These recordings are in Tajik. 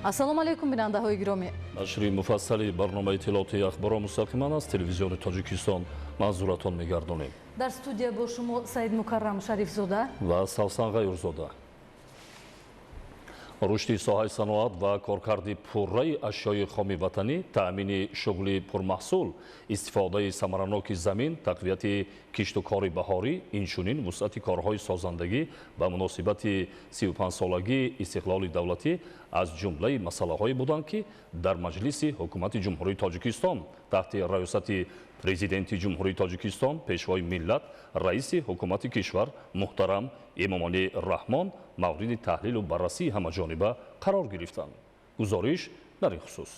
ассалому алайкум бинандаҳои гиромӣ. нашри муфассали барномаи иттилоотии ахборо мустақиман аз телевизиони Тоҷикистон манзуратон мегардонем. дар студия бо шумо Саид Мукаррам Шарифзода ва Савсан Ғайурзода. рушди соҳаи саноат ва коркарди пурраи ашёи хоми ватанӣ, таъмини шуғли пурмаҳсул, истифодаи самараноки замин, тақвияти кишту кори баҳорӣ, инчунин вусъати корҳои созандагӣ ба муносибати 35-солагии истиқлоли давлатӣ аз ҷумлаи масъалаҳое буданд, ки дар маҷлиси ҳукумати ҷумҳурии Тоҷикистон таҳти раёсати президенти ҷумҳурии Тоҷикистон, пешвои миллат, раиси ҳукумати кишвар муҳтарам Эмомалӣ Раҳмон мавриди таҳлилу баррасии ҳамаҷониба қарор гирифтанд. гузориш дар ин хусус.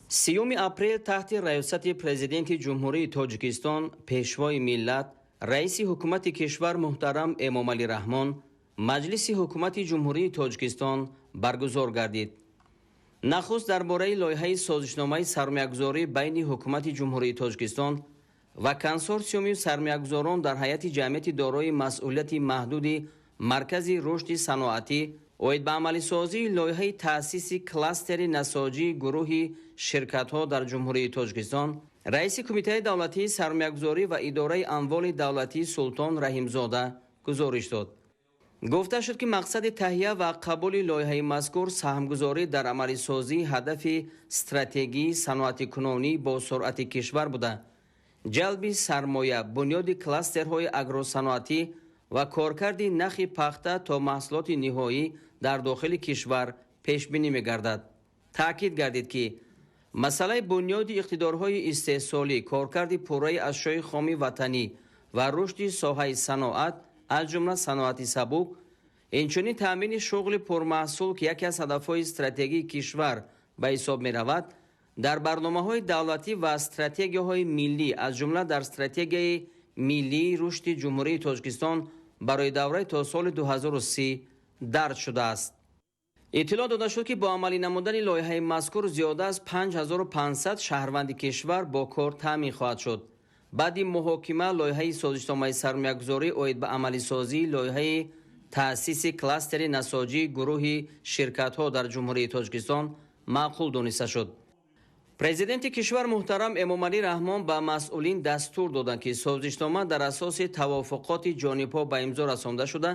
3 апрел таҳти раёсати президенти ҷумҳурии Тоҷикистон, пешвои миллат, раиси ҳукумати кишвар муҳтарам Эмомалӣ Раҳмон маҷлиси ҳукумати ҷумҳурии Тоҷикистон баргузор гардид. нахуст дар бораи лоиҳаи созишномаи сармаягузорӣ байни ҳукумати ҷумҳурии Тоҷикистон ва консорсиуми сармаягузорон дар ҳайати ҷамъияти дорои масъулияти маҳдуди маркази рушди саноатӣ оид ба амалисозии лоиҳаи таъсиси кластери насоҷии гурӯҳи ширкатҳо дар ҷумҳурии Тоҷикистон, раиси кумитаи давлатии сармаягузорӣ ва идораи амволи давлатии Султон Раҳимзода гузориш дод. гуфта шуд, ки мақсади таҳия ва қабули лоиҳаи мазкур саҳмгузорӣ дар амалисозии ҳадафи стратегии саноати кунонӣ бо суръати кишвар буда, ҷалби сармоя, бунёди кластерҳои агросаноатӣ ва коркарди нахи пахта то маҳсулоти ниҳоӣ дар дохили кишвар пешбинӣ мегардад. таъкид гардид, ки масъалаи бунёди иқтидорҳои истеҳсолӣ, коркарди пурраи ашёи хоми ватанӣ ва рушди соҳаи саноат аз ҷумла саноати сабук, инчунин таъмини шуғли пурмаҳсул, ки яке аз ҳадафҳои стратегии кишвар ба ҳисоб меравад, дар барномаҳои давлатӣ ва стратегияҳои миллӣ, аз ҷумла дар стратегияи миллии рушди ҷумҳурии Тоҷикистон барои давраи то соли 2030 дарҷ шудааст. иттилоъ дода шуд, ки бо амалӣ намудани лоиҳаи мазкур зиёда аз 5500 шаҳрванди кишвар бо кор таъмин хоҳад шуд. баъди муҳокима лоиҳаи созишномаи сармаягузорӣ оид ба амалисозии лоиҳаи таъсиси кластери насоҷии гурӯҳи ширкатҳо дар ҷумҳурии Тоҷикистон маъқул дониста шуд. президенти кишвар муҳтарам Эмомалӣ Раҳмон ба масъулин дастур доданд, ки созишнома дар асоси тавофуқоти ҷонибҳо ба имзо расонда шуда,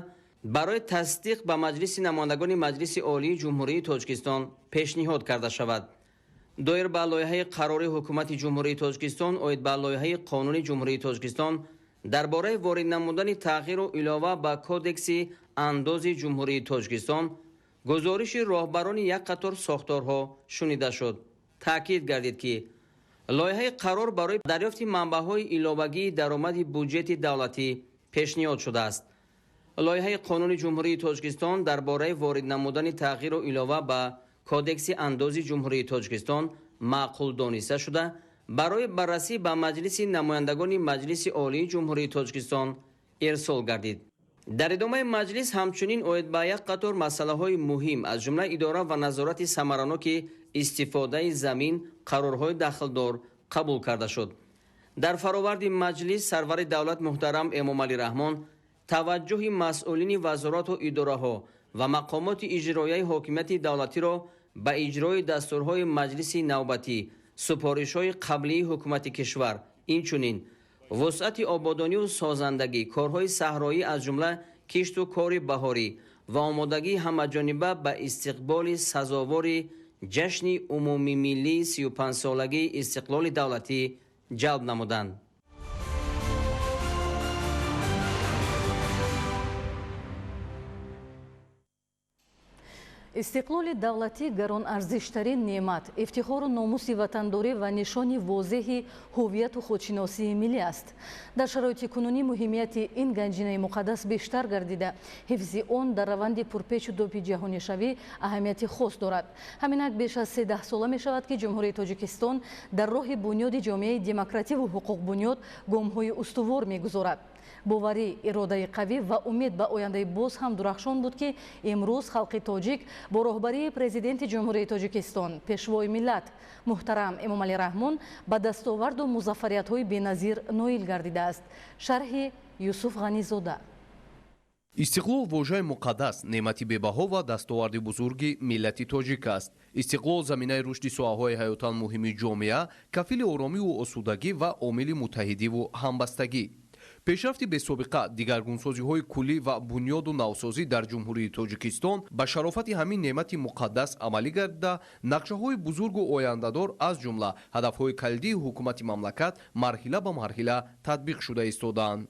барои тасдиқ ба маҷлиси намояндагони Маҷлиси Олии Ҷумҳурии Тоҷикистон пешниҳод карда шавад. доир ба лоиҳаи қарори ҳукумати ҷумҳурии Тоҷикистон оид ба лоиҳаи қонуни ҷумҳурии Тоҷикистон дар бораи ворид намудани тағйиру илова ба кодекси андози ҷумҳурии Тоҷикистон, гузориши роҳбарони як қатор сохторҳо шунида шуд. таъкид гардид, ки лоиҳаи қарор барои дарёфти манбаъҳои иловагии даромади буҷети давлатӣ пешниҳод шудааст. лоиҳаи қонуни ҷумҳурии Тоҷикистон дар бораи ворид намудани тағйиру илова ба кодекси андози ҷумҳурии Тоҷикистон маъқул дониста шуда, барои баррасӣ ба маҷлиси намояндагони Маҷлиси Олии Ҷумҳурии Тоҷикистон ирсол гардид. дар идомаи маҷлис ҳамчунин оид ба як қатор масъалаҳои муҳим, аз ҷумла идора ва назорати самараноки истифодаи замин, қарорҳои дахлдор қабул карда шуд. дар фароварди маҷлис сарвари давлат муҳтарам Эмомалӣ Раҳмон таваҷҷӯҳи масъулини вазорату идораҳо ва мақомоти иҷроияи ҳокимияти давлатиро ба иҷрои дастурҳои маҷлиси навбатӣ, супоришҳои қаблии ҳукумати кишвар, инчунин вусъати ободонию созандагӣ, корҳои саҳроӣ аз ҷумла кишту кори баҳорӣ ва омодагии ҳамаҷониба ба истиқболи сазовори ҷашни умумимиллии 35-солагии истиқлоли давлатӣ ҷалб намуданд. истиқлоли давлатӣ гаронарзиштарин неъмат, ифтихору номуси ватандорӣ ва нишони возеҳи ҳувияту худшиносии миллӣ аст. дар шароити кунунӣ муҳимияти ин ганҷинаи муқаддас бештар гардида, ҳифзи он дар раванди пурпечу допи ҷаҳонишавӣ аҳамияти хос дорад. ҳаминак беш аз 13 сола мешавад, ки ҷумҳурии Тоҷикистон дар роҳи бунёди ҷомеаи демокративу ҳуқуқбунёд гомҳои устувор мегузорад. боварӣ, иродаи қавӣ ва умед ба ояндаи боз ҳам дурахшон буд, ки имрӯз халқи тоҷик бо роҳбарии президенти ҷумҳурии Тоҷикистон, пешвои миллат муҳтарам Эмомалӣ Раҳмон ба дастоварду музаффариятҳои беназир ноил гардидааст. шарҳи Юсуф Ғанизода. истиқлол вожаи муқаддас неъмати бебаҳо ва дастоварди бузурги миллати тоҷик аст. истиқлол заминаи рушди соҳаҳои ҳаётан муҳими ҷомеа, кафили оромиву осудагӣ ва омили муттаҳидиву ҳамбастагӣ. пешрафти бесобиқа дигаргунсозиҳои куллӣ ва бунёду навсозӣ дар ҷумҳурии тоҷикистон ба шарофати ҳамин неъмати муқаддас амалӣ гардида, нақшаҳои бузургу ояндадор аз ҷумла ҳадафҳои калидии ҳукумати мамлакат марҳила ба марҳила татбиқ шуда истодаанд.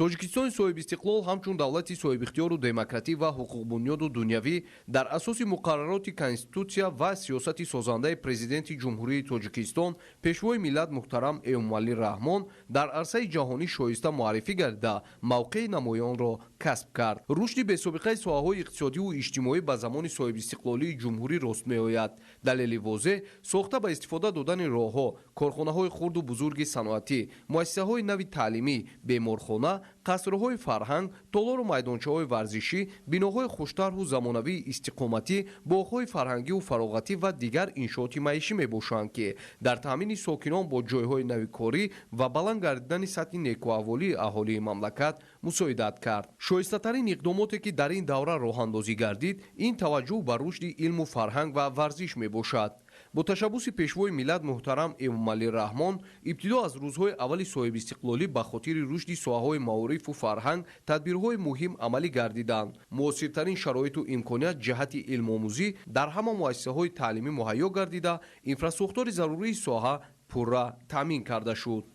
тоҷикистони соҳибистиқлол ҳамчун давлати соҳибихтиёру демократӣ ва ҳуқуқбунёду дунявӣ дар асоси муқаррароти конститутсия ва сиёсати созандаи президенти ҷумҳурии тоҷикистон пешвои миллат муҳтарам эмомалӣ раҳмон дар арсаи ҷаҳонӣ шоиста муаррифӣ гардида мавқеи намоёнро касб кард. рушди бесобиқаи соҳаҳои иқтисодиву иҷтимоӣ ба замони соҳибистиқлолии ҷумҳурӣ рост меояд. далели возеҳ сохта ба истифода додани роҳҳо, корхонаҳои хурду бузурги саноатӣ, муассисаҳои нави таълимӣ, беморхона, қасрҳои фарҳанг, толору майдончаҳои варзишӣ, биноҳои хуштарҳу замонавии истиқоматӣ, боғҳои фарҳангиву фароғатӣ ва дигар иншооти маишӣ мебошанд, ки дар таъмини сокинон бо ҷойҳои нави корӣ ва баланд гардидани сатҳи некуаҳволии аҳолии мамлакат мусоидат кард. шоистатарин иқдомоте ки дар ин давра роҳандозӣ гардид, ин таваҷҷӯҳ ба рушди илму фарҳанг ва варзиш мебошад. бо ташаббуси пешвои миллат муҳтарам эмомалӣ раҳмон, ибтидо аз рӯзҳои аввали соҳибистиқлолӣ ба хотири рушди соҳаҳои маорифу фарҳанг тадбирҳои муҳим амалӣ гардиданд. муосиртарин шароиту имконият ҷиҳати илмомӯзӣ дар ҳама муассисаҳои таълимӣ муҳайё гардида, инфраструктураи зарурии соҳа пурра таъмин карда шуд.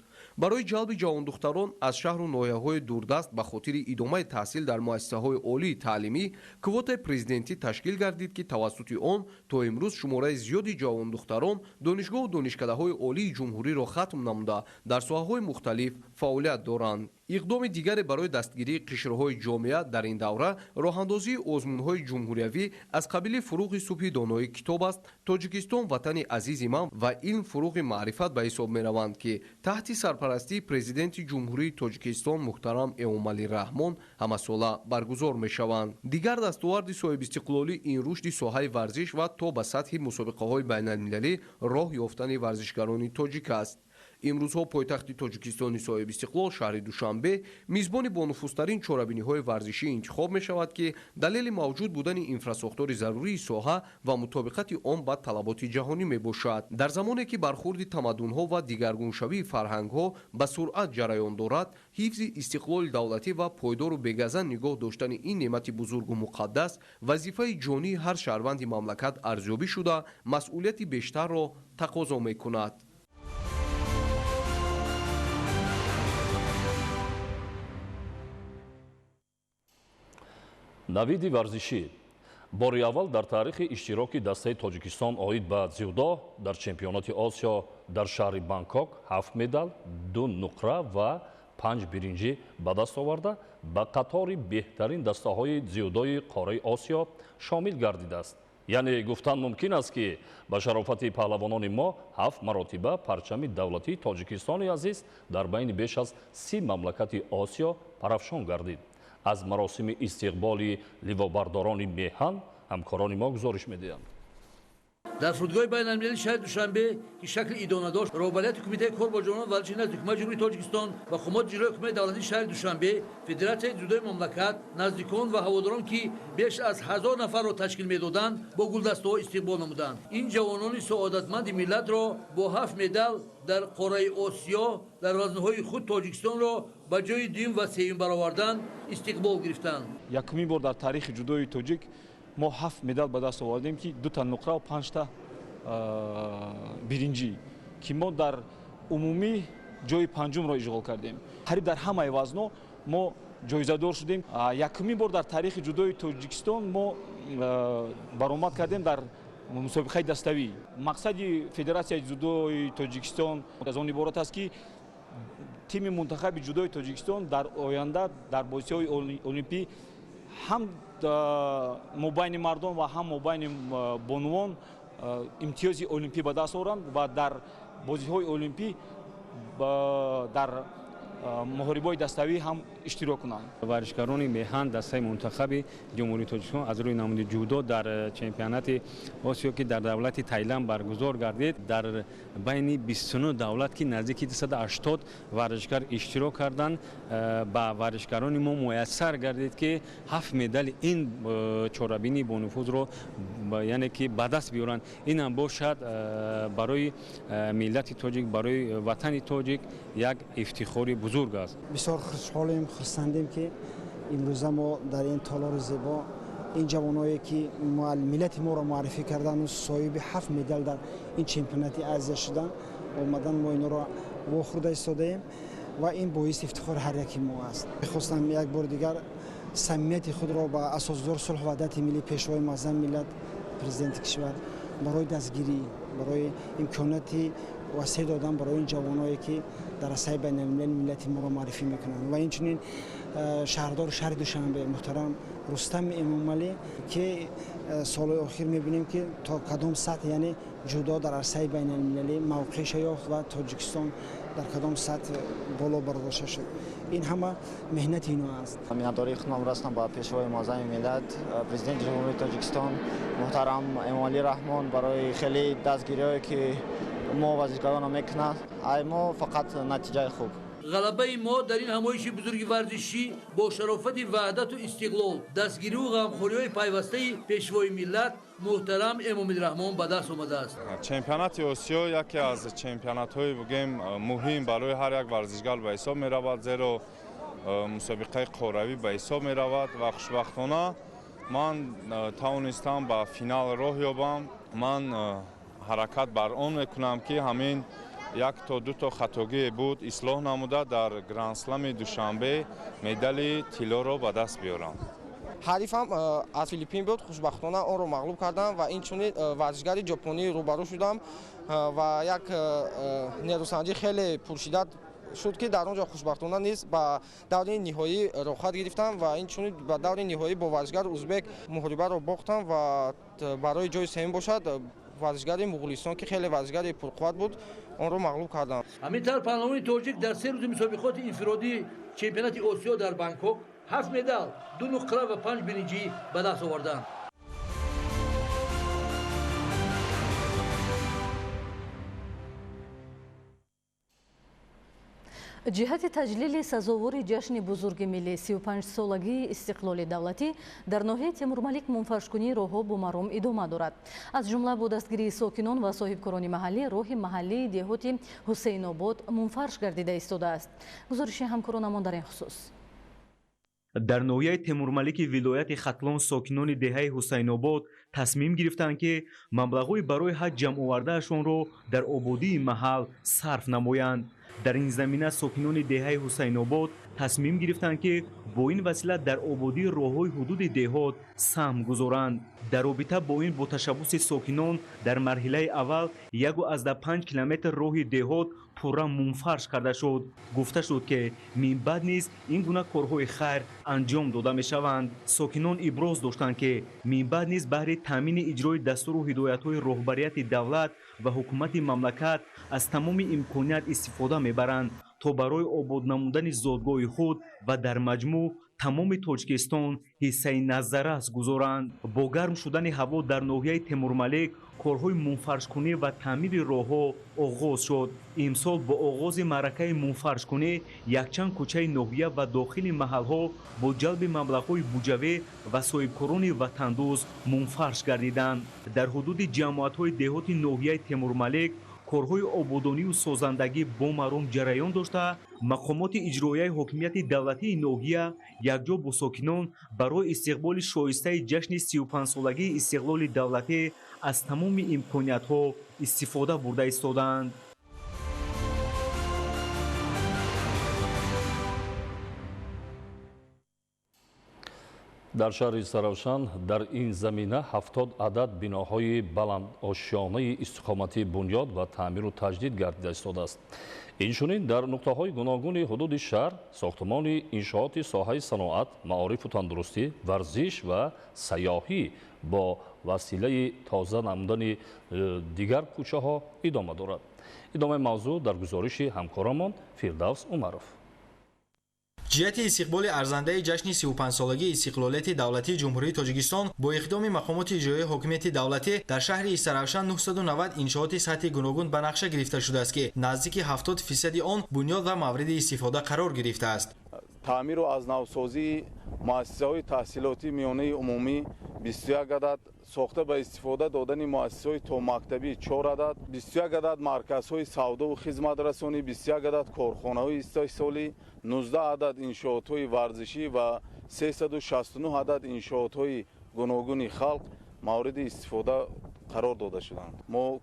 барои ҷалби ҷавондухтарон аз шаҳру ноҳияҳои дурдаст ба хотири идомаи таҳсил дар муассисаҳои олии таълимӣ квотаи президентӣ ташкил гардид, ки тавассути он то имрӯз шумораи зиёди ҷавондухтарон донишгоҳу донишкадаҳои олии ҷумҳуриро хатм намуда дар соҳаҳои мухталиф фаъолият доранд. иқдоми дигаре барои дастгирии қишрҳои ҷомеа дар ин давра роҳандозии озмунҳои ҷумҳуриявӣ аз қабили фуруғи субҳи донои китоб аст. тоҷикистон ватани азизи ман ва илм фуруғи маърифат ба ҳисоб мераванд, ки таҳти сарпарастии президенти ҷумҳурии тоҷикистон муҳтарам эмомалӣ раҳмон ҳамасола баргузор мешаванд. дигар дастоварди соҳибистиқлолӣ ин рушди соҳаи варзиш ва то ба сатҳи мусобиқаҳои байналмилалӣ роҳ ёфтани варзишгарони тоҷик аст. имрӯзҳо пойтахти тоҷикистони соҳибистиқлол шаҳри душанбе мизбони бонуфузтарин чорабиниҳои варзишӣ интихоб мешавад, ки далели мавҷуд будани инфраструктури зарурии соҳа ва мутобиқати он ба талаботи ҷаҳонӣ мебошад. дар замоне ки бархурди тамаддунҳо ва дигаргуншавии фарҳангҳо ба суръат ҷараён дорад, ҳифзи истиқлоли давлатӣ ва пойдору бегазан нигоҳ доштани ин неъмати бузургу муқаддас вазифаи ҷонии ҳар шаҳрванди мамлакат арзёбӣ шуда, масъулияти бештарро тақозо мекунад. навиди варзишӣ бори аввал дар таърихи иштироки дастаи тоҷикистон оид ба дзюдо дар чемпионати осиё дар шаҳри бангкок 7 медал, 2 нуқра ва 5 биринҷӣ ба даст оварда ба қатори беҳтарин дастаҳои дзюдои қораи осиё шомил гардидааст. яъне гуфтан мумкин аст, ки ба шарофати паҳлавонони мо 7 маротиба парчами давлатии тоҷикистони азиз дар байни беш аз 30 мамлакати осиё парафшон гардид. аз маросими истиқболи ливобардорони меҳан ҳамкорони мо гузориш медиҳанд. дар фурудгоҳи байналмилалии шаҳри душанбе ки шакли идона дошт, роҳбарияти кумитаи кор бо ҷонон варзишӣ назди ҳукумати ҷумҳурии тоҷикистон ва хумоти ҷилои ҳукумати давлатии шаҳри душанбе, федератсияи дзюдои мамлакат, наздикон ва ҳаводорон, ки беш аз 1000 нафарро ташкил медоданд, бо гулдастаҳо истиқбол намуданд. ин ҷавонони саодатманди миллатро бо 7 медал дар қораи осиё дар вазнаҳои худ тоҷикистонро ба ҷои дуюм ва сеюм баровардан истиқбол гирифтанд. якумин бор дар таърихи ҷудои тоҷик мо 7 медал ба даст овардем, ки 2 нуқра ва 5 биринҷӣ, ки мо дар умумӣ ҷои панҷумро ишғол кардем. ҳариб дар ҳамаи вазно мо ҷоизадор шудем. якумин бор дар таърихи ҷудои тоҷикистон мо баромад кардем дар мусобиқаи даставӣ. мақсади федератсияи ҷудои тоҷикистон аз он иборат аст, ки тими мунтахаби ҷудои тоҷикистон дар оянда дар бозиҳои олимпӣ ҳам мобайни мардон ва ҳам мобайни бонуон имтиёзи олимпӣ ба даст оранд ва дар бозиҳои олимпӣ дар муҳорибаи даставӣ ҳам иштирок кунанд. ورزشکاران میهن دسته منتخب جمهوری تاجیکستان از روی نماینده جودو در چمپیونات آسیا که در دولت تایلند برگزار گردید در بین 29 دولت که نزدیک 280 ورزشکار اشتراک کردند با ورزشکاران ما میسر گردید که 7 مدال این چهاربینی با نفوذ رو یعنی که به دست بیارند. این هم باشد برای ملت تاجیک، برای وطن تاجیک یک افتخاری بزرگ است. بسیار خوشحالیم، خرسندیم که امروز ما در این تالار زیبا این جوانایی که ملت ما را معرفی کردن و صاحب 7 مدال در این چمپیونات آسیا شدن اومدن، ما اینا را واخورده ایستادیم و این باعث افتخار هر یکی ما است. می‌خواستم یک بار دیگر صمیمیت خود را با اساسدار صلح و وحدت ملی پیشوای معظم ملت پرزیدنت کشور برای دستگیری، برای امکانات وسیع دادن برای این جوانایی که در عرصه بین الملل ملت ما را معرفی میکنند. و اینچنین شهردار شهر دوشنبه محترم رستم امامعلی که سال اخیر میبینیم که تا کدام سطح یعنی جدا در عرصه بین المللی موقعش یافت و تاجیکستان در کدام سطح بالا برداشته شد. این همه مهنت اینا است. میانداری خدمت رسیدم با پیشوای معظم ملت پرزیدنت جمهوری تاجیکستان محترم امامعلی رحمان برای خیلی دستگیری‌هایی که ما ورزشکاران میکنند. ما فقط نتیجه خوب. غلبه ما در این همایش بزرگ ورزشی با شرافت وحدت و استقلال، دستگیری و غمخوری پیوسته پیشوای ملت محترم امامعلی رحمان به دست آمده است. چمپیونات آسیا یکی از چمپیونات‌های بگیم مهم برای هر یک ورزشکار به حساب می‌رود، زیرا مسابقه قهروی به حساب می‌رود و خوشبختانه من توانستم به فینال راه یابم. من حرکت بر آن میکنم که همین یک تا دو تا خطاگی بود اصلاح نموده در گرند اسلم دوشنبه مدال طلا را به دست بیارم. حریفم از فیلیپین بود، خوشبختانه آن را مغلوب کردم و اینچنین ورزشکار ژاپنی روبرو شدم و یک نیروسنجی خیلی پرشدت شد که در آنجا خوشبختانه نیست با دور نهایی رخصت گرفتم و اینچنین با دور نهایی با ورزشکار ازبک محاربه را باختم و برای جای سوم باشد ورزشکار مغولستان که خیلی ورزشکار پرقوت بود آن را مغلوب کردم. همینطور پهلوان تاجیک در 3 روز مسابقات انفرادی چمپیونات آسیا در بانکوک 7 مدال، 2 نقره و 5 برنجی به دست آوردند. ҷиҳати таҷлили сазовори ҷашни бузурги миллӣ 35-солагии истиқлоли давлатӣ дар ноҳияи темурмалик мунфаршкунии роҳҳо бо маром идома дорад. аз ҷумла бо дастгирии сокинон ва соҳибкорони маҳаллӣ роҳи маҳаллии деҳоти ҳусейнобод мунфарш гардида истодааст. гузориши ҳамкоронамон дар ин хусус. дар ноҳияи темурмалики вилояти хатлон сокинони деҳаи ҳусейнобод тасмим гирифтанд ки маблағҳои барои ҳаҷ ҷамъовардаашонро дар ободии маҳал сарф намоянд. дар ин замина сокинони деҳаи ҳусейнобод тасмим гирифтанд ки бо ин васила дар ободии роҳҳои ҳудуди деҳот саҳм гузоранд. дар робита бо ин бо ташаббуси сокинон дар марҳилаи аввал 1,5 километр роҳи деҳот пурра мунфарш карда шуд. гуфта шуд ки минбаъд низ ин гуна корҳои хайр анҷом дода мешаванд. сокинон иброз доштанд ки минбаъд низ баҳри таъмини иҷрои дастуру ҳидоятҳои роҳбарияти давлат ва ҳукумати мамлакат аз тамоми имконият истифода мебаранд то барои обод намудани зодгоҳи худ ва дар маҷмӯъ тамоми Тоҷикистон ҳиссаи назаррас гузоранд. бо гарм шудани ҳаво дар ноҳияи Темурмалик корҳои мунфаршкунӣ ва таъмири роҳҳо оғоз шуд. имсол бо оғози маъракаи мунфаршкунӣ якчанд кӯчаи ноҳия ва дохили маҳалҳо бо ҷалби маблағҳои буҷавӣ ва соҳибкорони ватандӯз мунфарш гардиданд. дар ҳудуди ҷамоатҳои деҳоти ноҳияи Темурмалик корҳои ободониву созандагӣ бо маром ҷараён дошта мақомоти иҷроияи ҳокимияти давлатии ноҳия якҷо бо сокинон барои истиқболи шоистаи ҷашни 35-солагии истиқлоли давлатӣ аз тамоми имкониятҳо истифода бурда истоданд. дар шаҳри Саравшан дар ин замина 70 адад биноҳои баландошёнаи истиқоматӣ бунёд ва таъмиру таҷдид гардида истодааст. инчунин дар нуқтаҳои гуногуни ҳудуди шаҳр сохтмони иншооти соҳаи саноат, маорифу тандурустӣ, варзиш ва сайёҳӣ бо василаи тоза намудани дигар кӯчаҳо идома дорад. идомаи мавзӯъ дар гузориши ҳамкорамон Фирдавс Умаров. ҷиҳати истиқболи арзандаи ҷашни 35-солагии истиқлолияти давлатии ҷумҳурии тоҷикистон бо иқдоми мақомоти иҷроии ҳокимияти давлатӣ дар шаҳри Истаравшан 990 иншооти сатҳи гуногун ба нақша гирифта шудааст ки наздики 70% он бунёд ва мавриди истифода қарор гирифтааст. таъмиру азнавсозии муассисаҳои таҳсилоти миёнаи умумӣ 21 адад, сохта ба истифода додани муассисаҳои томактабӣ 4 адад, 21 адад марказҳои савдову хизматрасонӣ, 21 адад корхонаҳои истеҳсолӣ, 19 адад иншоотҳои варзишӣ ва 369 адад иншоотҳои гуногуни халқ мавриди истифода қарор дода шуданд. мо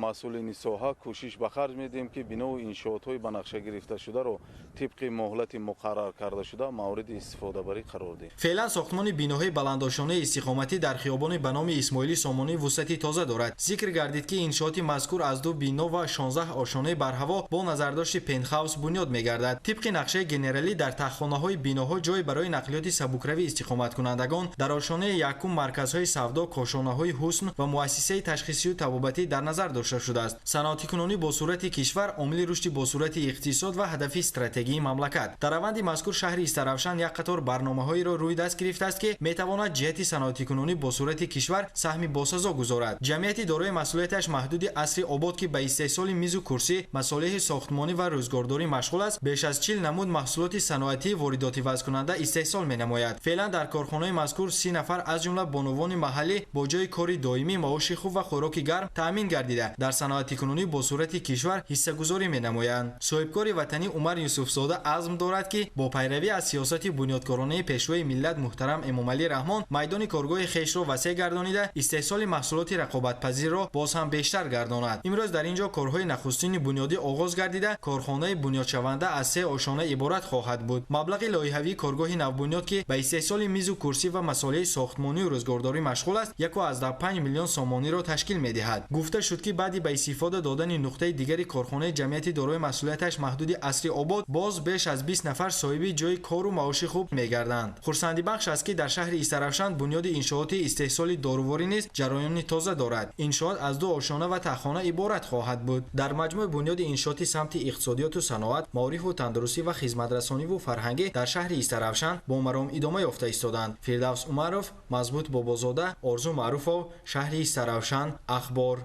масъулини соҳа кӯшиш ба харҷ медиҳем ки бинои иншоотҳои ба нақша гирифта шударо тибқи моҳлати муқаррар карда шуда мавриди истифодабарӣ қарор диҳем. феълан сохтмони биноҳои баландошонаи истиқоматӣ дар хиёбони ба номи Исмоили Сомонӣ вусъати тоза дорад. зикр гардид ки иншооти мазкур аз 2 бино ва 16 ошонаи барҳаво бо назардошти пентхаус бунёд мегардад. тибқи нақшаи генералӣ дар таххонаҳои биноҳо ҷой барои нақлиёти сабукравӣ истиқоматкунандагон, дар ошонаи якум марказҳои савдо, кошонаҳои ҳусн ва муассисаи ташхисию табобатӣ дар назар дошта шудааст. саноатикунонӣ бо сурати кишвар омили рушди бо сурати иқтисод ва ҳадафи стратегии мамлакат. дар раванди мазкур шаҳри Истаравшан як қатор барномаҳоеро рӯй даст гирифтааст ки метавонад ҷиҳати саноатикунонӣ бо сурати кишвар саҳми босазо гузорад. ҷамъияти дорои масъулияташ маҳдуди асри обод ки ба истеҳсоли мизу курсӣ, масолиҳи сохтмонӣ ва рӯзгордорӣ машғул аст, беш аз 40 намуд маҳсулоти саноатии воридоти вазкунанда истеҳсол менамояд. феълан дар корхонаи мазкур 30 нафар аз ҷумла бонувони маҳаллӣ бо ҷои кори доимӣ, маоши хуб ва хӯроки гарм таъмин гардида дар саноатикунонӣ бо сурати кишвар ҳиссагузорӣ менамоянд. соҳибкори ватанӣ Умар Юсуфзода азм дорад ки бо пайравӣ аз сиясати бунёдкоронаи пешвои миллат муҳтарам Эмомалӣ Раҳмон майдони коргоҳи хешро васеъ гардонида истеҳсоли маҳсулоти рақобатпазирро боз ҳам бештар гардонад. имрӯз дар ин ҷо корҳои нахустини бунёдӣ оғоз гардида корхонаи бунёдшаванда аз 3 ошона иборат хоҳад буд. маблағи лоиҳавии коргоҳи навбунёд ки ба истеҳсоли мизу курсӣ ва масолиҳи сохтмонию рӯзгордорӣ машғул аст 1.5 миллион сомониро ташкил медиҳад. гуфта шуд ки баъди ба истифода додани нуқтаи дигари корхонаи ҷамъияти дорои масъулияташ маҳдуди асри обод боз беш аз 20 нафар соҳиби ҷои кору маоши хуб мегарданд. хурсандибахш аст ки дар шаҳри Истаравшан бунёди иншооти истеҳсоли доруворӣ низ ҷараёни тоза дорад. иншоот аз 2 ошона ва таххона иборат хоҳад буд. дар маҷмӯъ бунёди иншооти самти иқтисодиёту саноат, маорифу тандурустӣ ва хизматрасониву фарҳангӣ дар шаҳри Истаравшан бо маром идома ёфта истоданд. Фирдавс Умаров, Мазбут Бобозода, Орзу Маъруфов, шаҳри Истаравшан, Ахбор.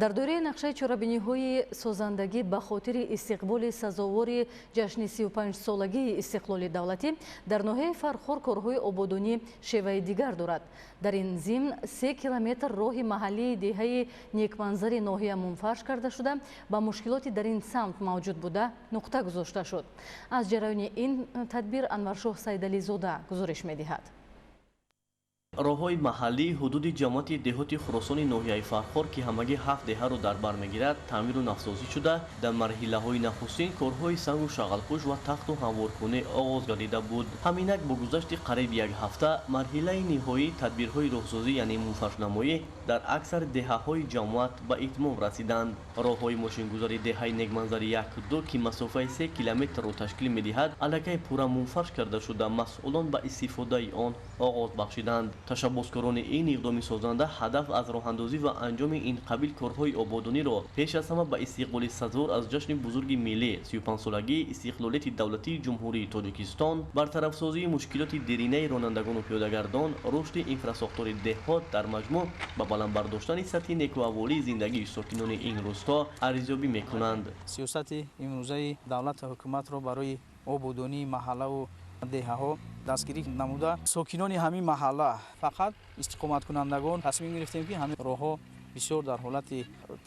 дар доираи нақшаи чорабиниҳои созандагӣ ба хотири истиқболи сазовори ҷашни 35-солагии истиқлоли давлатӣ дар ноҳияи Фархор корҳои ободонӣ шеваи дигар дорад. дар ин зимн 3 километр роҳи маҳаллии деҳаи некманзари ноҳия мунфарш карда шуда ба мушкилоти дар ин самт мавҷуд буда нуқта гузошта шуд. аз ҷараёни ин тадбир Анваршоҳ Сайдализода гузориш медиҳад. роҳҳои маҳаллӣ ҳудуди ҷамоати деҳоти хуросони ноҳияи Фархор ки ҳамагӣ 7 деҳаро дар бар мегирад таъмиру навсозӣ шуда дар марҳилаҳои нахустин корҳои сангу шағалпӯш ва тахту ҳамворкунӣ оғоз гардида буд. ҳаминак бо гузашти қариб як ҳафта марҳилаи ниҳоӣ тадбирҳои роҳсозӣ яъне мунфаршнамоӣ дар аксар деҳаҳои ҷамоат ба итмом расиданд. роҳҳои мошингузари деҳаи Некманзари 1-2 ки масофаи 3 километрро ташкил медиҳад аллакай пурра мунфарш карда шуда масъулон ба истифодаи он оғоз бахшиданд. ташаббускорони ин иқдоми созанда ҳадаф аз роҳандозӣ ва анҷоми ин қабил корҳои ободониро пеш аз ҳама ба истиқболи сазор аз ҷашни бузурги миллӣ 35-солагии истиқлолияти давлатии ҷумҳурии Тоҷикистон, бартарафсозии мушкилоти деринаи ронандагону пиёдагардон, рушди инфраструктураи деҳот дар маҷмӯъ ба баландбардоштани сатҳи некуаволии зиндагии сокинони ин рӯсто арзёбӣ мекунанд. сиёсати имрӯзаи давлату ҳукуматро барои ободонии маҳаллаву деҳаҳо дастгирӣ намуда сокинони ҳамин маҳалла фақат истиқоматкунандагон тасмим гирифтем ки ҳамин роҳҳо бисёр дар ҳолати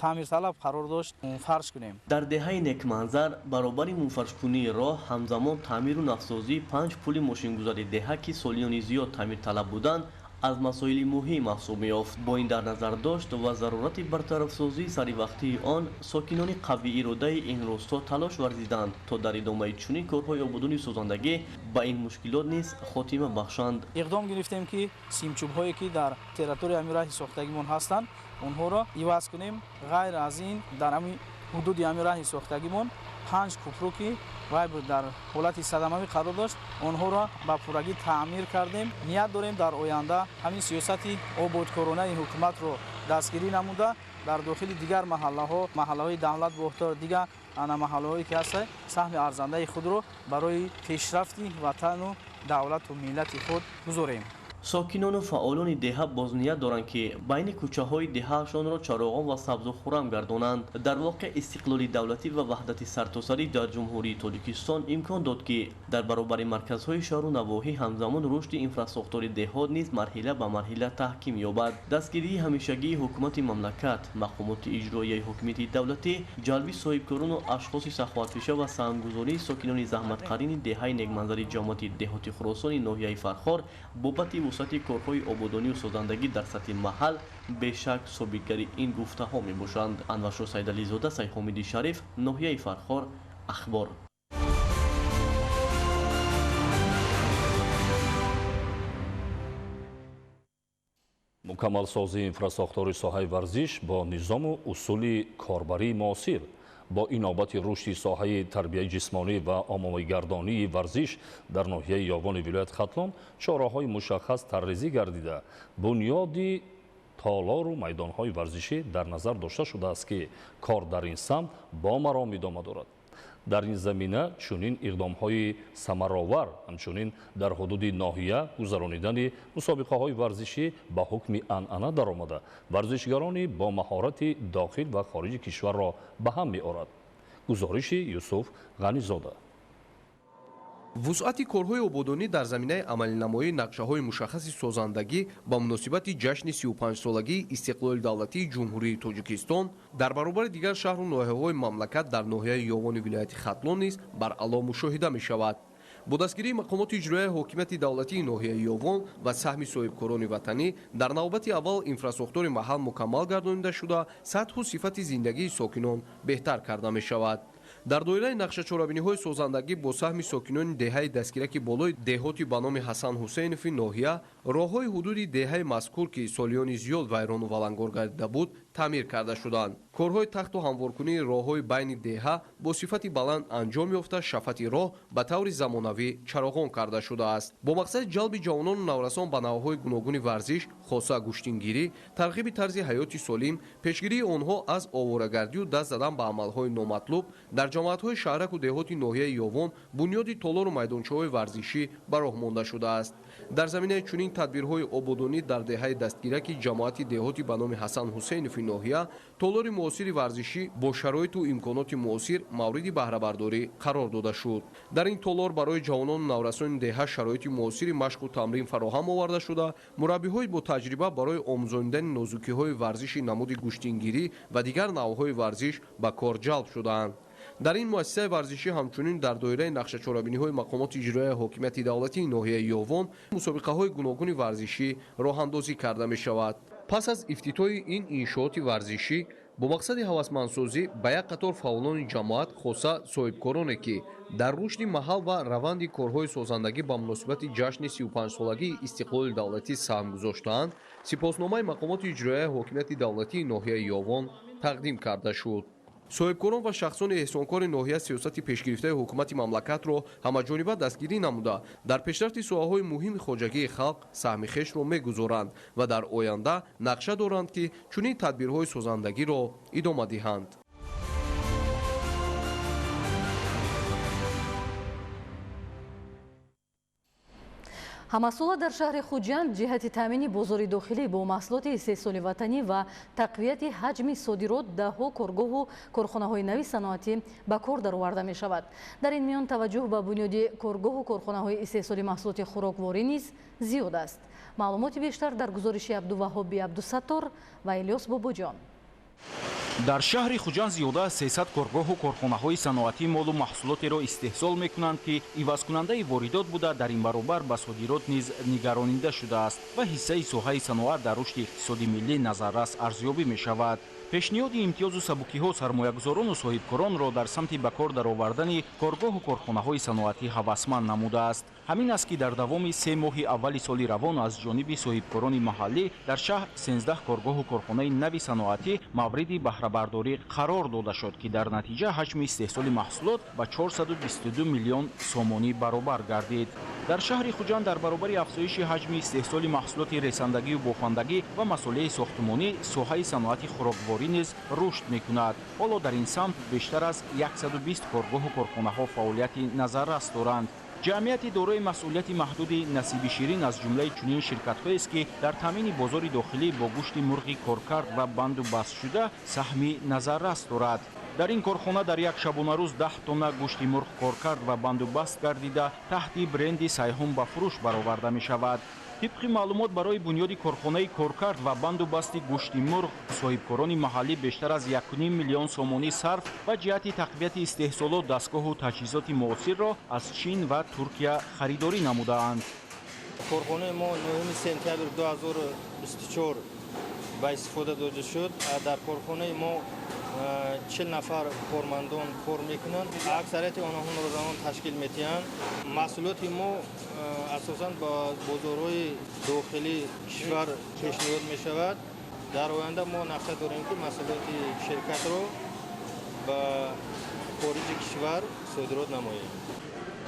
таъмирталаб қарор дошт мунфарш кунем. дар деҳаи Некманзар баробари мунфаршкунии роҳ ҳамзамон таъмиру навсозии 5 пули мошингузари деҳа ки солиёни зиёд таъмирталаб буданд аз масоили муҳим маҳсуб меёфт. бо ин дар назар дошт ва зарурати бартарафсозии саривақтии он сокинони қавииродаи ин рӯсто талош варзиданд то дар идомаи чунин корҳои ободонии созандагӣ ба ин мушкилот низ хотима бахшанд. иқдом гирифтем ки симчӯбҳое ки дар территорияи ҳамин раҳи сохтагимон ҳастанд онҳоро иваз кунем. ғайр аз ин дар ҳамин ҳудуди ҳамин раҳи сохтагимон 5 кӯпру ки вай дар ҳолати садамавӣ қарор дошт онҳоро ба пуррагӣ таъмир кардем. ният дорем дар оянда ҳамин сиёсати ободкоронаи ҳукуматро дастгирӣ намуда дар дохили дигар маҳаллаҳои давлат бохтор дигар ана маҳаллаҳое ки ҳаст саҳми арзандаи худро барои пешрафти ватану давлату миллати худ гузорем. сокинону фаъолони деҳа бозният доранд ки байни кӯчаҳои деҳаашонро чароғон ва сабзу хурам гардонанд. дар воқеъ истиқлоли давлатӣ ва ваҳдати сартосарӣ дар ҷумҳурии тоҷикистон имкон дод ки дар баробари марказҳои шаҳру навоҳӣ ҳамзамон рушди инфраструктури деҳот низ марҳила ба марҳила таҳким ёбад. дастгирии ҳамешагии ҳукумати мамлакат, мақомоти иҷроияи ҳокимияти давлатӣ, ҷалби соҳибкорону ашхоси саховатпеша ва саҳмгузории сокинони заҳматқарини деҳаи некманзари ҷамоати деҳоти Хуросони ноҳияи Фархор бобати вусъати корҳои ободонию созандагӣ дар сатҳи маҳал бешак собитгари ин гуфтаҳо мебошанд. Анваршоҳ Сайдализода, Сайхомиди Шариф, ноҳияи Фархор, Ахбор. мукаммалсозии инфраструктури соҳаи варзиш бо низому усули корбарии муосир бо инобати рушди соҳаи тарбияи ҷисмонӣ ва оммавигардонии варзиш дар ноҳияи ёвони вилояти Хатлон чораҳои мушаххас таррезӣ гардида бунёди толору майдонҳои варзишӣ дар назар дошта шудааст ки кор дар ин самт бо маром идома дорад. дар ин замина чунин иқдомҳои самаровар ҳамчунин дар ҳудуди ноҳия гузаронидани мусобиқаҳои варзишӣ ба ҳукми анъана даромада варзишгарони бо маҳорати дохил ва хориҷи кишварро ба ҳам меорад. гузориши Юсуф Ғанизода. вусъати корҳои ободонӣ дар заминаи амалинамоии нақшаҳои мушаххаси созандагӣ ба муносибати ҷашни 35-солагии истиқлоли давлатии ҷумҳурии Тоҷикистон дар баробари дигар шаҳру ноҳияҳои мамлакат дар ноҳияи ёвони вилояти Хатлон низ бар ало мушоҳида мешавад. бо дастгирии мақомоти иҷроияи ҳокимияти давлатии ноҳияи ёвон ва саҳми соҳибкорони ватанӣ дар навбати аввал инфраструктури маҳал мукаммал гардонида шуда сатҳу сифати зиндагии сокинон беҳтар карда мешавад. дар доираи нақшачорабиниҳои созандагӣ бо саҳми сокинони деҳаи дастгираки болои деҳоти ба номи Ҳасан Ҳусейнови ноҳия роҳҳои ҳудуди деҳаи мазкур ки солиёни зиёд вайрону валангор гардида буд таъмир карда шуданд. корҳои тахту ҳамворкунии роҳҳои байни деҳа бо сифати баланд анҷом ёфта шафати роҳ ба таври замонавӣ чароғон карда шудааст. бо мақсади ҷалби ҷавонону наврасон ба навъҳои гуногуни варзиш хоса гӯштингирӣ тарғиби тарзи ҳаёти солим пешгирии онҳо аз оварагардию даст задан ба амалҳои номатлуб дар ҷамоатҳои шаҳраку деҳоти ноҳияи ёвон бунёди толору майдончаҳои варзишӣ ба роҳ монда шудааст. дар заминаи чунин тадбирҳои ободонӣ дар деҳаи дастгираки ҷамоати деҳоти ба номи Ҳасан Ҳусейнови ноҳия толори муосири варзишӣ бо шароиту имконоти муосир мавриди баҳрабардорӣ қарор дода шуд. дар ин толор барои ҷавонону наврасони деҳа шароити муосири машқу тамрин фароҳам оварда шуда мураббиҳои бо таҷриба барои омӯзонидани нозукиҳои варзиши намуди гӯштингирӣ ва дигар навъҳои варзиш ба кор ҷалб шудаанд. дар ин муассисаи варзишӣ ҳамчунин дар доираи нақшачорабиниҳои мақомоти иҷроияи ҳокимияти давлатии ноҳияи ёвон мусобиқаҳои гуногуни варзишӣ роҳандозӣ карда мешавад. пас аз ифтитоҳи ин иншооти варзишӣ бо мақсади ҳавасмандсозӣ ба як қатор фаъолони ҷамоат хоса соҳибкороне ки дар рушди маҳал ва раванди корҳои созандагӣ ба муносибати ҷашни 35-солагии истиқлоли давлатӣ саҳм гузоштаанд сипосномаи мақомоти иҷроияи ҳокимияти давлатии ноҳияи ёвон тақдим карда шуд. соҳибкорон ва шахсони эҳсонкори ноҳия сиёсати пешгирифтаи ҳукумати мамлакатро ҳамаҷониба дастгирӣ намуда дар пешрафти соҳаҳои муҳими хоҷагии халқ саҳми хешро мегузоранд ва дар оянда нақша доранд ки чунин тадбирҳои созандагиро идома диҳанд. ҳамасола дар шаҳри хуҷанд ҷиҳати таъмини бозори дохилӣ бо маҳсулоти истеҳсоли ватанӣ ва тақвияти ҳаҷми содирот даҳҳо коргоҳу корхонаҳои нави саноатӣ ба кор дароварда мешавад. дар ин миён таваҷҷӯҳ ба бунёди коргоҳу корхонаҳои истеҳсоли маҳсулоти хӯрокворӣ низ зиёд аст. маълумоти бештар дар гузориши Абдуваҳоби Абдусаттор ва Илёс Бобоҷон. дар шаҳри хуҷанд зиёда аз 300 коргоҳу корхонаҳои саноатӣ молу маҳсулотеро истеҳсол мекунанд ки ивазкунандаи воридот буда дар ин баробар ба содирот низ нигаронида шудааст ва ҳиссаи соҳаи саноат дар рушди иқтисоди миллӣ назаррас арзёбӣ мешавад. пешниҳоди имтиёзу сабукиҳо сармоягузорону соҳибкоронро дар самти ба кор даровардани коргоҳу корхонаҳои саноатӣ ҳавасманд намудааст. ҳамин аст ки дар давоми 3 моҳи аввали соли равон аз ҷониби соҳибкорони маҳаллӣ дар шаҳр 13 коргоҳу корхонаи нави саноатӣ мавриди баҳрабардорӣ қарор дода шуд, ки дар натиҷа ҳаҷми истеҳсоли маҳсулот ба 422 миллион сомонӣ баробар гардид. дар шаҳри хуҷанд дар баробари афзоиши ҳаҷми истеҳсоли маҳсулоти ресандагию бофандагӣ ва масъулияи сохтмонӣ соҳаи саноати хӯрокворӣ низ рушд мекунад. ҳоло дар ин самт бештар аз 120 коргоҳу корхонаҳо фаъолияти назаррас доранд. ҷамъияти дорои масъулияти маҳдуди насиби ширин аз ҷумлаи чунин ширкатҳоест, ки дар таъмини бозори дохилӣ бо гӯшти мурғи коркард ва банду бастшуда саҳми назаррас дорад. дар ин корхона дар як шабонарӯз 10 тонна гӯшти мурғ коркард ва банду баст гардида таҳти бренди сайҳун ба фурӯш бароварда мешавад. طبق معلومات برای بنیاد کارخانه کارکرد و بندوبست گوشت مرغ صاحبکاران محلی بیشتر از 1.5 میلیون سومانی صرف و جهت تقویت استحصالات دستگاه و تجهیزات معاصر را از چین و ترکیه خریداری نموده‌اند. کارخانه ما 9 سپتامبر 2024 به استفاده داده شد. در کارخانه ما 40 نفر کارمندان کار میکنند. اکثریت آنها روزانه تشکیل میدهند. محصولات ما اساساً با بازارهای داخلی کشور پیشنهاد میشود. در آینده ما نقشه داریم که محصولات شرکت را به خارج کشور صادرات نماییم.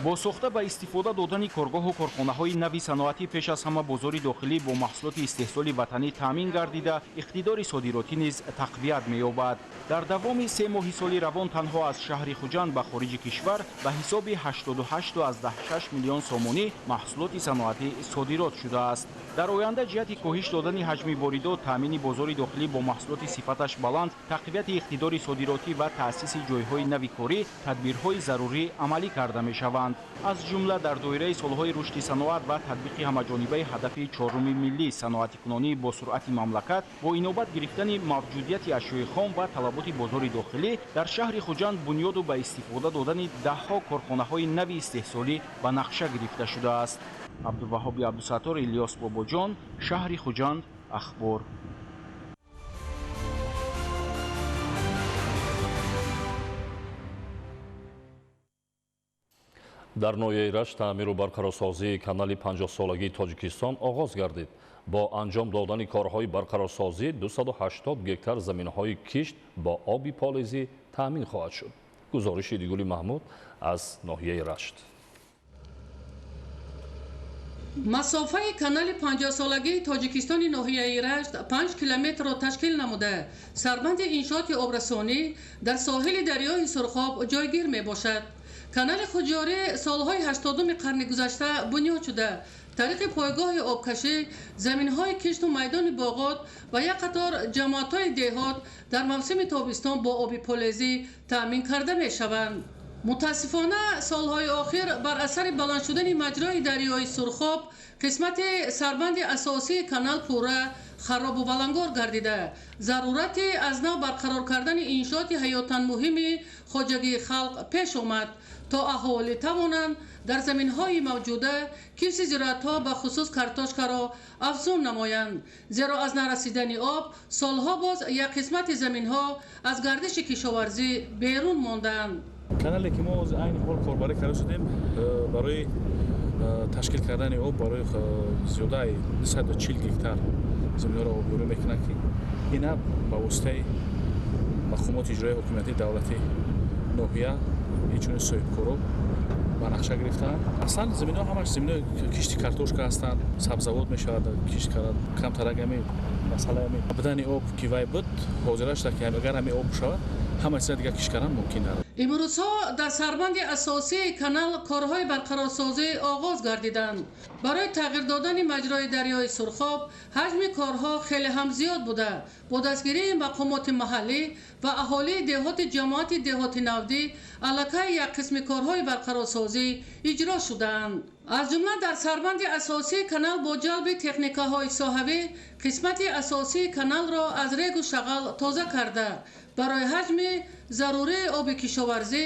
با ساخته به استفاده دادن کارگاه و کارخانه‌های نوی صنعتی پیش از همه بازار داخلی با محصولات استحصال وطنی تامین گردیده اقتدار صادراتی نیز تقویت می‌یابد. در دوام 3 ماه سال روان تنها از شهر خوجند به خارج کشور به حساب 88.6 میلیون سومانی محصولات صنعتی صادرات شده است. در آینده جهت کاهش دادن حجم واردات، تامین بازار داخلی با محصولات صفتش بلند، تقویت اقتدار صادراتی و تأسیس جایهای نوی کاری تدبیرهای ضروری عملی کرده می‌شوند. از جمله در دایره سالهای رشد صنعت و تطبیق همه‌جانبه هدف 4 ملی صنعتی کنانی با سرعت مملکت با اینوبت گرفتن موجودیت اشیاء خام و طلبات بازار داخلی در شهر خوجند بنیاد و به استفاده دادن ده‌ها کارخانه‌های نوی استحصالی به نقشه گرفته شده است. عبدالوهاب عبدالستار، الیاس باباجان، شهر خوجند، اخبار. дар ноҳияи рашт таъмиру барқарорсозии канали 50-солагии тоҷикистон оғоз гардид. бо анҷом додани корҳои барқарорсозӣ 280 гектар заминҳои кишт бо оби полезӣ таъмин хоҳад шуд. гузориши Дигули Маҳмуд аз ноҳияи рашт. масофаи канали 50-солагии тоҷикистони ноҳияи рашт 5 километрро ташкил намуда сарбанди иншооти обрасонӣ дар соҳили дарёи Сурхоб ҷойгир мебошад. канали хуҷёрӣ солҳои 80-уми қарни гузашта бунёд шуда тариқи пойгоҳи обкашӣ, заминҳои кишту майдони боғот ва як қатор ҷамоатҳои деҳот дар мавсими тобистон бо оби полезӣ таъмин карда мешаванд. мутаассифона солҳои охир бар асари баланд шудани маҷрои дарёи Сурхоб қисмати сарбанди асосии канал пурра харобу валангор гардида зарурати аз нав барқарор кардани иншооти ҳаётан муҳими хоҷагии халқ пеш омад то аҳолӣ тавонанд дар заминҳои мавҷуда кишти зироатҳо ба хусус картошкаро афзун намоянд, зеро аз нарасидани об солҳо боз як қисмати заминҳо аз гардиши кишоварзӣ берун мондаанд. канале ки мо айни ҳол корбарӣ карда шудем барои ташкил кардани об барои зиёдаи 240 гектар заминҳоро обёрӣ мекунад ки ина ба воситаи мақомоти иҷроии ҳокимияти давлати ноҳия инчунин соҳибкоро ба нақша гирифтаанд. аслан заминҳо ҳамаш заминҳои кишти картошка ҳастанд, сабзавот мешавад кишт кард камтарак ами масъала ами абдани об ки вай буд ҳозира шуда ки агар ами об шавад ҳама чиза дигар кишт кардан мумкин аст. имрӯзҳо дар сарбанди асосии канал корҳои барқарорсозӣ оғоз гардиданд. барои тағйир додани маҷрои дарёи Сурхоб ҳаҷми корҳо хеле ҳам зиёд буда бо дастгирии мақомоти маҳаллӣ ва аҳолии деҳоти ҷамоати деҳоти навдӣ аллакай як қисми корҳои барқарорсозӣ иҷро шудаанд. аз ҷумла дар сарбанди асосии канал бо ҷалби техникаҳои соҳавӣ қисмати асосии каналро аз регу шағал тоза карда барои ҳаҷми зарурии оби кишоварзӣ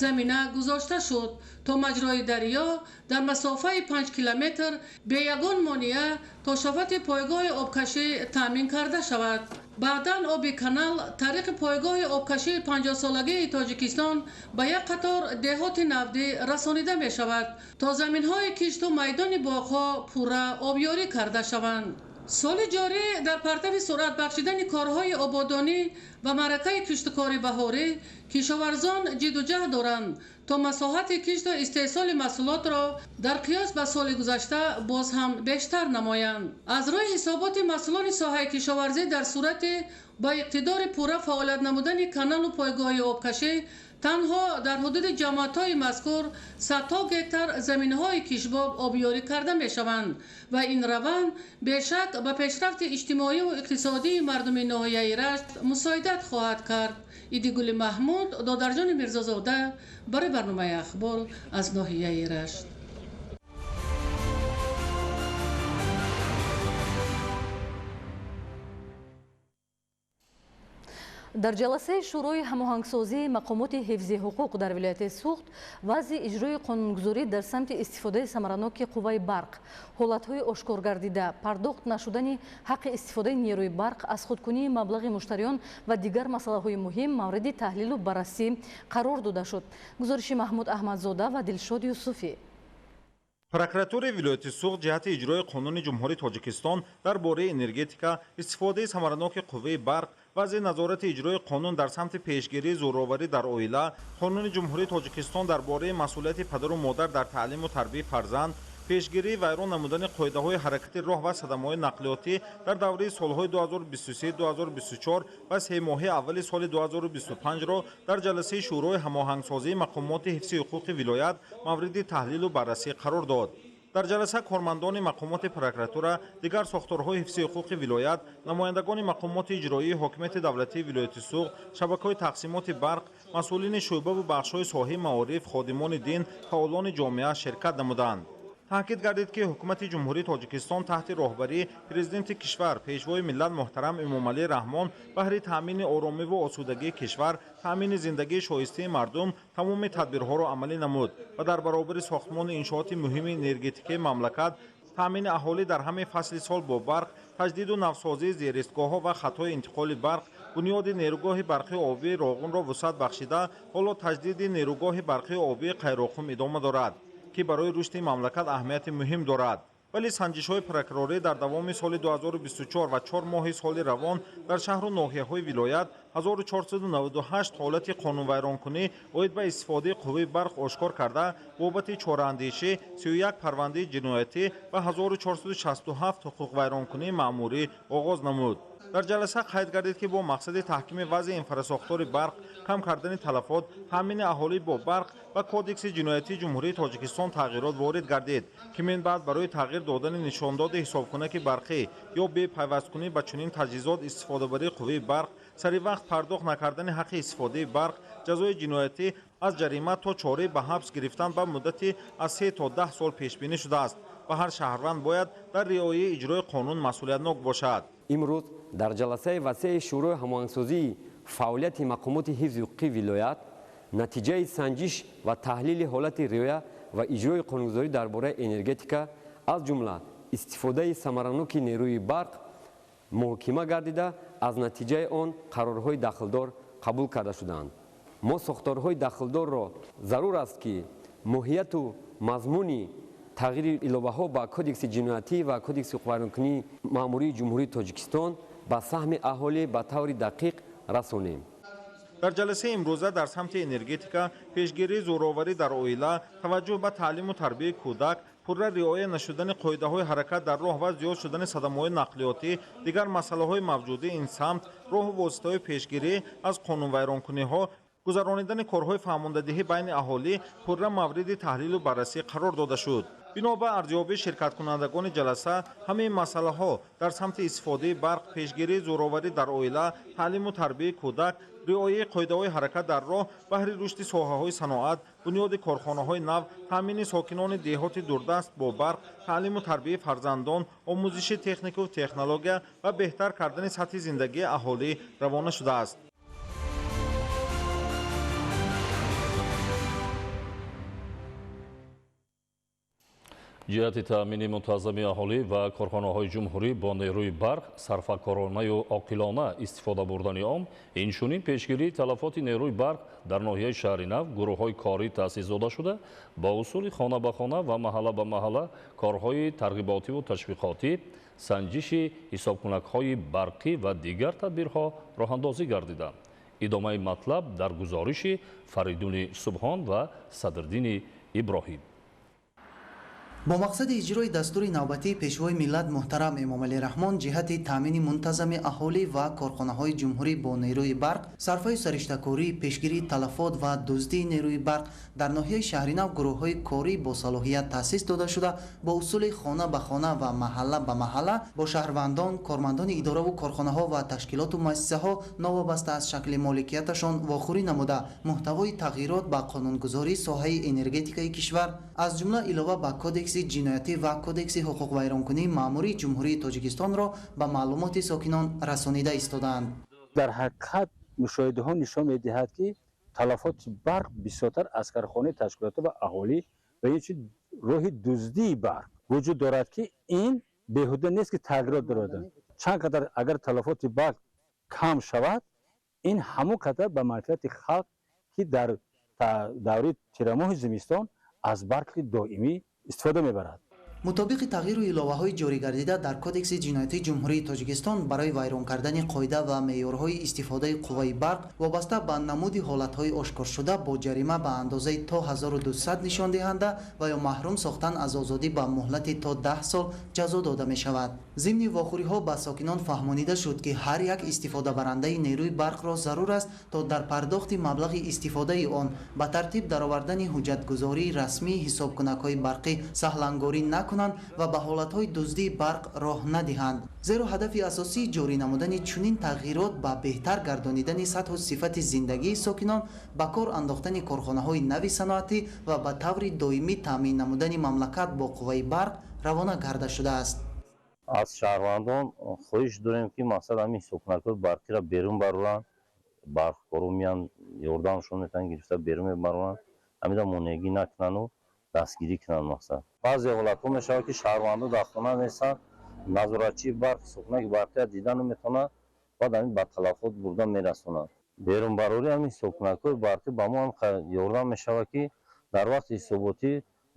замина гузошта шуд то маҷрои дарё дар масофаи 5 километр бе ягон монеа то шафати пойгоҳи обкашӣ таъмин карда шавад. баъдан оби канал тариқи пойгоҳи обкашии 50-солагии тоҷикистон ба як қатор деҳоти навдӣ расонида мешавад то заминҳои кишту майдони боғҳо пурра обёрӣ карда шаванд. سال جاری در پرتو سرعت بخشیدن کارهای آبادانی و معرکه کشتکاری بهاری کشاورزان جد و جهد دارند تا مساحت کشت و استحصال محصولات را در قیاس به سال گذشته باز هم بیشتر نمایند. از روی حسابات مسئولان ساحه کشاورزی در صورت با اقتدار پوره فعالیت نمودن کانال و پایگاه آبکشی تنها در حدود جماعت‌های مذکور 100 گکتر زمین‌های کشباب آبیاری کرده می‌شوند و این روند بیشک به پیشرفت اجتماعی و اقتصادی مردم ناحیه رشت مساعدت خواهد کرد. ایدیگل محمود، دادرجان میرزازاده برای برنامه اخبار از ناحیه رشت. در جلسه شورای هماهنگسازی مقامات حفظ حقوق در ولایت سوخت وضع اجرای قانونگذاری در سمت استفاده ثمرناک قوه برق، حالتهای آشکار گردیده، پرداخت نشدن حق استفاده نیروی برق از خودکنی مبلغ مشتریان و دیگر مسائل مهم مورد تحلیل و بررسی قرار داده شد. گزارش محمود احمدزاده و دلشاد یوسفی. прокуратураи вилояти суғд ҷиҳати иҷрои қонуни ҷумҳурии тоҷикистон дар бораи энергетика, истифодаи самараноки қувваи барқ, вазъи назорати иҷрои қонун дар самти пешгирии зӯроварӣ дар оила, қонуни ҷумҳурии тоҷикистон дар бораи масъулияти падару модар дар таълиму тарбияи фарзанд, пешгирии вайрон намудани қоидаҳои ҳаракати роҳ ва садамаҳои нақлиётӣ дар давраи солҳои 2023-2024 ва сеҳмоҳии аввали соли 2025ро дар ҷаласаи шӯрои ҳамоҳангсозии мақомоти ҳифзи ҳуқуқи вилоят мавриди таҳлилу баррасӣ қарор дод. дар ҷаласа кормандони мақомоти прокуратура, дигар сохторҳои ҳифзи ҳуқуқи вилоят, намояндагони мақомоти иҷроии ҳокимияти давлатии вилояти суғд, шабакаҳои тақсимоти барқ, масъулини шӯъбаву бахшҳои соҳаи маориф, ходимони дин, фаъолони ҷомеа ширкат намуданд. таъкид гардид ки ҳукумати ҷумҳурии тоҷикистон таҳти роҳбарии президенти кишвар пешвои миллат муҳтарам Эмомалӣ Раҳмон баҳри таъмини оромиву осудагии кишвар, таъмини зиндагии шоистаи мардум тамоми тадбирҳоро амалӣ намуд ва дар баробари сохтмони иншооти муҳими энергетикаи мамлакат, таъмини аҳолӣ дар ҳамаи фасли сол бо барқ, таҷдиду навсозии зеристгоҳҳо ва хатҳои интиқоли барқ, бунёди нерӯгоҳи барқии обии Роғунро вусъат бахшида, ҳоло таҷдиди нерӯгоҳи барқии обии Қайроқум идома дорад, ки барои рушди мамлакат аҳамияти муҳим дорад. вале санҷишҳои прокурорӣ дар давоми соли 2024 ва 4 моҳи соли равон дар шаҳру ноҳияҳои вилоят 1498 ҳолати қонунвайронкунӣ оид ба истифодаи қувваи барқ ошкор карда, бобати чораандешӣ 31 парвандаи ҷиноятӣ ва 1467 ҳуқуқвайронкунии маъмурӣ оғоз намуд. дар ҷаласа қайд гардид ки бо мақсади таҳкими вазъи инфрасохтори барқ, кам кардани талафот, таъмини аҳолӣ бо барқ ва кодекси ҷиноятии ҷумҳурии тоҷикистон тағйирот ворид гардид ки мин баъд барои тағйир додани нишондоди ҳисобкунаки барқӣ ё бепайвасткунӣ ба чунин таҷҳизот истифодабарии қувваи барқ, саривақт пардохт накардани ҳаққи истифодаи барқ, ҷазои ҷиноятӣ аз ҷарима то чораи ба ҳабс гирифтан ба муддати аз 3 то 10 сол пешбинӣ шудааст ва ҳар шаҳрванд бояд дар риояи иҷрои қонун масъулиятнок бошад. имрӯз дар ҷаласаи васеи шӯрои ҳамоҳангсозии фаъолияти мақомоти ҳифзи ҳуқуқи вилоят, натиҷаи санҷиш ва таҳлили ҳолати риоя ва иҷрои қонунгузорӣ дар бораи энергетика, аз ҷумла истифодаи самараноки нерӯи барқ муҳокима гардида, аз натиҷаи он қарорҳои дахлдор қабул карда шуданд. мо сохторҳои дахлдорро зарур аст ки моҳияту мазмуни тағйири иловаҳо ба кодекси ҷиноятӣ ва кодекси ҳуқуқвайронкунии маъмурии ҷумҳурии тоҷикистон ба саҳми аҳолӣ ба таври дақиқ расонем. дар ҷаласаи имрӯза дар самти энергетика, пешгирии зӯроварӣ дар оила, таваҷҷӯҳ ба таълиму тарбияи кӯдак, пурра риоя нашудани қоидаҳои ҳаракат дар роҳ ва зиёд шудани садамаҳои нақлиётӣ, дигар масъалаҳои мавҷуди ин самт, роҳу воситаҳои пешгирӣ аз қонунвайронкуниҳо, гузаронидани корҳои фаҳмондадиҳӣ байни аҳолӣ пурра мавриди таҳлилу баррасӣ қарор дода шуд. бино ба арзёбии ширкаткунандагони ҷаласа, ҳамаи масъалаҳо дар самти истифодаи барқ, пешгирии зӯроварӣ дар оила, таълиму тарбияи кӯдак, риояи қоидаҳои ҳаракат дар роҳ, баҳри рушди соҳаҳои саноат, бунёди корхонаҳои нав, таъмини сокинони деҳоти дурдаст бо барқ, таълиму тарбияи фарзандон, омӯзиши технику технология ва беҳтар кардани сатҳи зиндагии аҳолӣ равона шудааст. ҷиҳати таъмини мутазами аҳолӣ ва корхонаҳои ҷумҳурӣ бо нерӯи барқ сарфакоронаю оқилона истифода бурдани он, инчунин пешгирии талафоти нерӯи барқ дар ноҳияи шаҳри нав гурӯҳҳои корӣ таъсис дода шуда, ба усули хона ба хона ва маҳалла ба маҳалла корҳои тарғиботиву ташвиқотӣ санҷиши ҳисобкунакҳои барқӣ ва дигар тадбирҳо роҳандозӣ гардиданд. идомаи матлаб дар гузориши Фаридуни Субҳон ва Садрдини Иброҳим. бо мақсади иҷрои дастури навбатии пешвои миллат муҳтарам Эмомалӣ Раҳмон ҷиҳати таъмини мунтазами аҳолӣ ва корхонаҳои ҷумҳурӣ бо нерӯи барқ, сарфаи сариштакорӣ, пешгирии талафот ва дуздии нерӯи барқ дар ноҳияи Шаҳринав гурӯҳҳои корӣ бо салоҳият таъсис дода шуда, бо усули хона ба хона ва маҳалла ба маҳалла бо шаҳрвандон, кормандони идораву корхонаҳо ва ташкилоту муассисаҳо новобаста аз шакли моликияташон вохӯрӣ намуда, муҳтавои тағйирот ба қонунгузории соҳаи энергетикаи кишвар, аз ҷумла илова ба кодекси ҷиноятӣ ва кодекси ҳуқуқвайронкунии маъмурии ҷумҳурии Тоҷикистонро ба маълумоти сокинон расонида истодаанд. дар ҳақиқат мушоҳидаҳо нишон медиҳад ки талафоти барқ бисёртар аз кархонаи ташкилотӣ ва аҳолӣ ва ин роҳи дуздии барқ вуҷуд дорад ки ин беҳуда нест ки тағйирот дорад. чанд қадар агар талафоти барқ кам шавад, ин ҳамон қадар ба манфиати халқ ки дар давраи тирамоҳи зимистон аз барқи доимӣ истифода мебарад. мутобиқи тағйиру иловаҳои ҷоригардида дар кодекси ҷиноятии ҷумҳурии Тоҷикистон барои вайрон кардани қоида ва меъёрҳои истифодаи қувваи барқ вобаста ба намуди ҳолатҳои ошкоршуда бо ҷарима ба андозаи то 1200 нишондиҳанда ва ё маҳрум сохтан аз озодӣ ба муҳлати то 10 сол ҷазо дода мешавад. зимни вохӯриҳо ба сокинон фаҳмонида шуд ки ҳар як истифодабарандаи нерӯи барқро зарур аст то дар пардохти маблағи истифодаи он ба тартиб даровардани ҳуҷҷатгузории расмии ҳисобкунакҳои барқӣ саҳлангорӣ накунанд ва ба ҳолатҳои дуздии барқ роҳ надиҳанд. зеро ҳадафи асосии ҷорӣ намудани чунин тағйирот ба беҳтар гардонидани сатҳу сифати зиндагии сокинон, ба кор андохтани корхонаҳои нави саноатӣ ва ба таври доимӣ таъмин намудани мамлакат бо қувваи барқ равона карда шудааст. аз шаҳрвандон хоҳиш дорем ки мақсад ҳамин ҳисобкунакҳои барқиро берун бароранд, барқкоро меянд ёрдамшон метавонанд гирифта берун мебаронанд, ҳамида монеагӣ накунанду дастгирӣ кунанд. мақсад баъзе ҳолатҳо мешавад ки шаҳрвандо дар хона нестанд, назоратчии барқ ҳисобкунаки барқиро дида наметавонад, баъд ҳамин ба талафот бурда мерасонад. берунбарории ҳамин ҳисобкунакҳои барқӣ ба мо ёрдам мешавад ки дар вақти ҳисоботӣ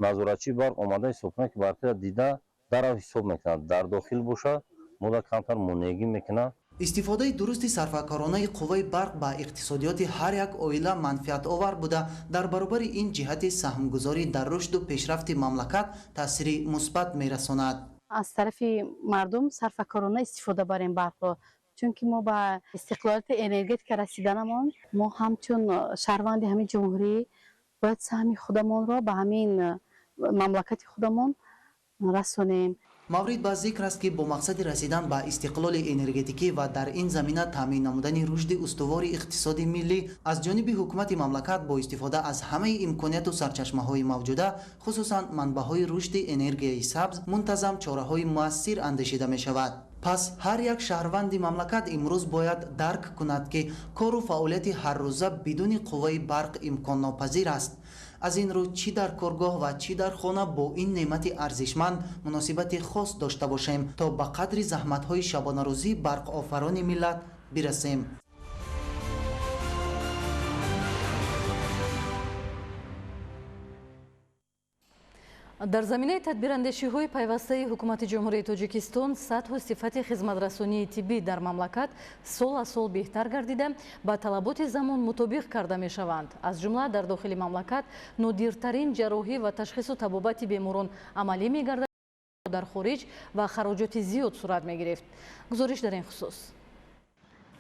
назоратчии барқ омада ҳисобкунаки барқиро дида дарав ҳисоб мекунад, дар дохил бошад, модда камтар монеагӣ мекунад. истифодаи дурусти сарфакоронаи қувваи барқ ба иқтисодиёти ҳар як оила манфиатовар буда, дар баробари ин ҷиҳати саҳмгузорӣ дар рушду пешрафти мамлакат таъсири мусбат мерасонад. аз тарафи мардум сарфакорона истифода барем барқро, чунки мо ба истиқлолияти энергетика расиданамон, мо ҳамчун шаҳрванди ҳамин ҷумҳурӣ бояд саҳми худамонро ба ҳамин мамлакати худамон расонем. маврид ба зикр аст ки бо мақсади расидан ба истиқлоли энергетикӣ ва дар ин замина таъмин намудани рушди устувори иқтисоди миллӣ аз ҷониби ҳукумати мамлакат бо истифода аз ҳамаи имконияту сарчашмаҳои мавҷуда, хусусан манбаъҳои рушди энергияи сабз, мунтазам чораҳои муассир андешида мешавад. пас ҳар як шаҳрванди мамлакат имрӯз бояд дарк кунад ки кору фаъолияти ҳаррӯза бидуни қувваи барқ имконнопазир аст. аз ин рӯ чӣ дар коргоҳ ва чӣ дар хона бо ин неъмати арзишманд муносибати хос дошта бошем, то ба қадри заҳматҳои шабонарӯзии барқофарони миллат бирасем. дар заминаи тадбирандешиҳои пайвастаи ҳукумати ҷумҳурии Тоҷикистон сатҳу сифати хизматрасонии тиббӣ дар мамлакат сол аз сол беҳтар гардида ба талаботи замон мутобиқ карда мешаванд. аз ҷумла дар дохили мамлакат нодиртарин ҷарроҳӣ ва ташхису табобати беморон амалӣ мегардад, дар хориҷ ва хароҷоти зиёд сурат мегирифт. гузориш дар ин хусус.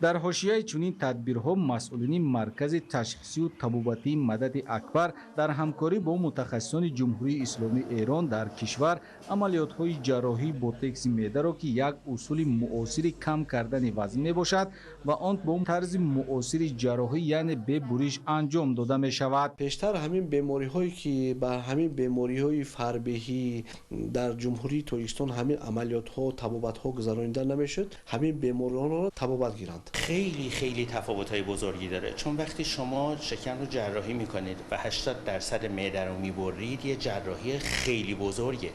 дар ҳошияи чунин тадбирҳо масъулини маркази ташхисию табобатии Мадади Акбар дар ҳамкорӣ бо мутахассисони ҷумҳурии исломии Эрон дар кишвар амалиётҳои ҷарроҳӣ бо текси меъдаро ки як усули муосири кам кардани вазн мебошад ва он бо тарзи муосири ҷарроҳӣ яъне бе буриш анҷом дода мешавад. пештар ҳамин бемориҳое ки ба ҳамин бемориҳои фарбеҳӣ дар ҷумҳурии Тоҷикистон ҳамин амалиётҳо табобатҳо гузаронида намешуд, ҳамин бемориҳоро табобат гиранд. خیلی تفاوت‌های بزرگی داره، چون وقتی شما شکم رو جراحی میکنید و 80% معده رو میبرید، یه جراحی خیلی بزرگه.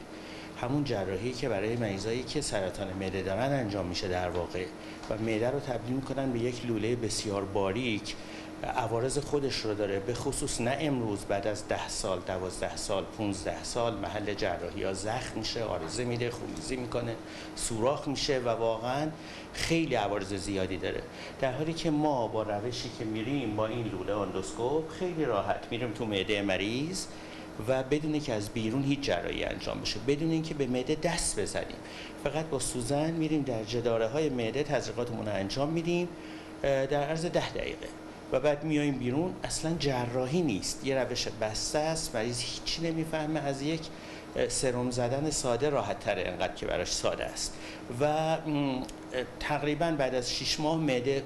همون جراحی که برای مریضایی که سرطان معده دارن انجام میشه در واقع و معده رو تبدیل میکنن به یک لوله بسیار باریک عوارض خودش رو داره، به خصوص نه امروز، بعد از 10 سال، 12 سال، 15 سال محل جراحی ها زخم میشه، آرزه میده، خونریزی میکنه، سوراخ میشه و واقعا خیلی عوارض زیادی داره. در حالی که ما با روشی که میریم با این لوله اندوسکوپ خیلی راحت میریم تو معده مریض و بدون که از بیرون هیچ جراحی انجام بشه، بدون اینکه به معده دست بزنیم، فقط با سوزن میریم در جداره های معده تزریقاتمون رو انجام میدیم در عرض 10 دقیقه و بعد میایم بیرون. اصلا جراحی نیست، یه روش بسته است، مریض هیچی نمیفهمه، از یک سرم زدن ساده راحت تره، انقدر که براش ساده است و تقریبا بعد از 6 ماه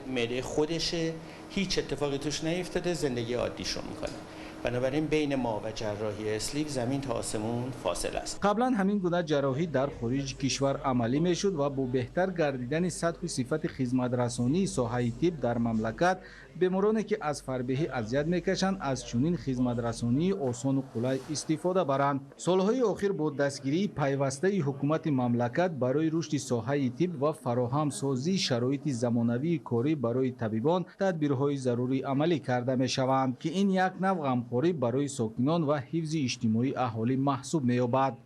معده خودشه، هیچ اتفاقی توش نیفتاده، زندگی عادیشو میکنه. بنابراین بین ما و جراحی اسلیو زمین تا آسمون فاصله است. قبلا همین گونه جراحی در خارج کشور عملی میشد و با بهتر گردیدن سطح و صفت خدمترسانی ساحه طب در مملکت، بیمارانی که از فربهی اذیت میکشند از چنین خدمترسانی آسان و قلای استفاده برند. سالهای اخیر با دستگیری پیوسته حکومت مملکت برای رشد ساحه طب و فراهم سازی شرایط زمانوی کاری برای طبیبان تدبیرهای ضروری عملی کرده میشوند که این یک نوع غمخواری برای ساکنان و حفظ اجتماعی اهالی محسوب می‌یابد.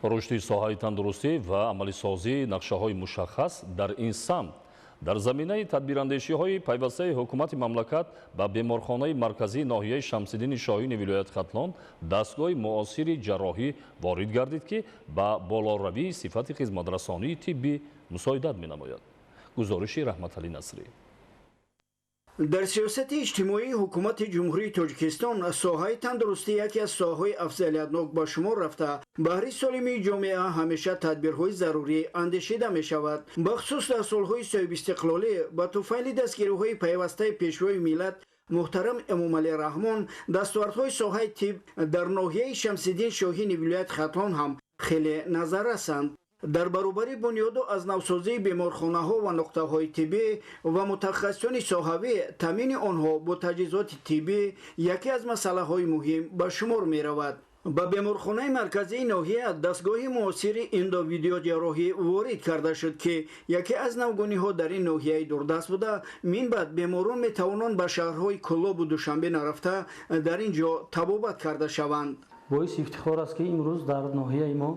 рушди соҳаи тандурустӣ ва амалисозии нақшаҳои мушаххас дар ин самт дар заминаи тадбирандешиҳои пайвастаи ҳукумати мамлакат ба беморхонаи марказии ноҳияи шамсиддини шоҳини вилояти хатлон дастгоҳи муосири ҷарроҳӣ ворид гардид ки ба болоравии сифати хизматрасонии тиббӣ мусоидат менамояд. гузориши раҳматалӣ насрӣ. дар сиёсати иҷтимоии ҳукумати ҷумҳурии тоҷикистон соҳаи тандурустӣ яке аз соҳаҳои афзалиятнок ба шумор рафта баҳри солимии ҷомеа ҳамеша тадбирҳои зарурӣ андешида мешавад. бахусус дар солҳои соҳибистиқлолӣ ба туфайли дастгириҳои пайвастаи пешвои миллат муҳтарам эмомалӣ раҳмон дастовардҳои соҳаи тиб дар ноҳияи шамсиддин шоҳини вилояти хатлон ҳам хеле назаррасанд. дар баробари бунёду аз навсозии беморхонаҳо ва нуқтаҳои тиббӣ ва мутахассисони соҳавӣ таъмини онҳо бо таҷҳизоти тиббӣ яке аз масъалаҳои муҳим ба шумор меравад. ба беморхонаи марказии ноҳия дастгоҳи муосири индовидеоҷарроҳӣ ворид карда шуд ки яке аз навгониҳо дар ин ноҳияи дурдаст буда минбаъд беморон метавонанд ба шаҳрҳои кӯлобу душанбе нарафта дар ин ҷо табобат карда шаванд. боиси ифтихор аст ки имрӯз дар ноҳияи мо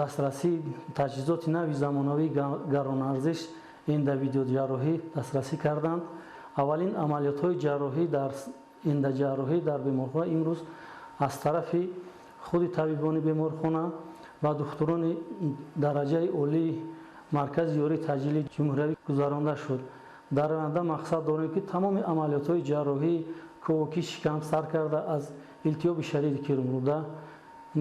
дастрасӣ таҷҳизоти нави замонавии гаронарзиш эндовидеоҷарроҳӣ дастрасӣ карданд. аввалин амалиётҳои ҷарроҳӣ дар эндоҷарроҳӣ дар беморхона имрӯз аз тарафи худи табибони беморхона ва духтурони дараҷаи олии маркази ёрии таъҷилии ҷумҳуриявӣ гузаронда шуд. дар оянда мақсад дорем ки тамоми амалиётҳои ҷарроҳии кӯки шикам сар карда аз илтиёби шадиди кирмурда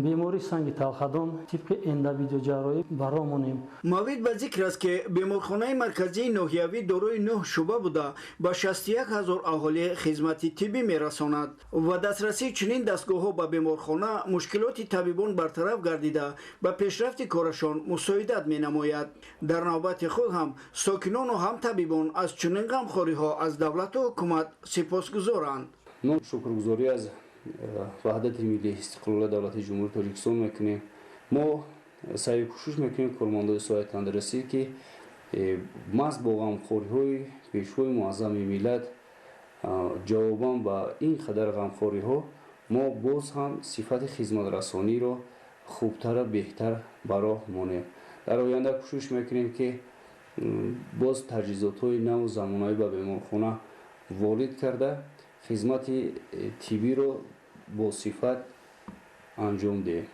бемори санги талхадон тибқи эндовидеоҷарроҳӣ ба роҳ монем. маврид ба зикр аст ки беморхонаи марказии ноҳиявӣ дорои 9 шуъба буда ба 61 000 аҳолӣ хизмати тиббӣ мерасонад ва дастрасии чунин дастгоҳҳо ба беморхона мушкилоти табибон бартараф гардида ба пешрафти корашон мусоидат менамояд. дар навбати худ ҳам сокинону ҳам табибон аз чунин ғамхориҳо аз давлату ҳукумат сипосгузоранд. шукргузорӣ аз ваҳдати миллии истиқлоли давлати ҷумҳурии тоҷикистон мекунем. мо саъю кӯшиш мекунем кормандои соҳаи тандурустӣ ки маҳз бо ғамхориҳои пешвои муаззами миллат ҷавобан ба ин қадар ғамхориҳо мо боз ҳам сифати хизматрасониро хубтара беҳтар ба роҳ монем. дар оянда кӯшиш мекунем ки боз таҷҳизотҳои наву замонавӣ ба беморхона ворид карда хизмати тиббиро бо сифат анҷом диҳем.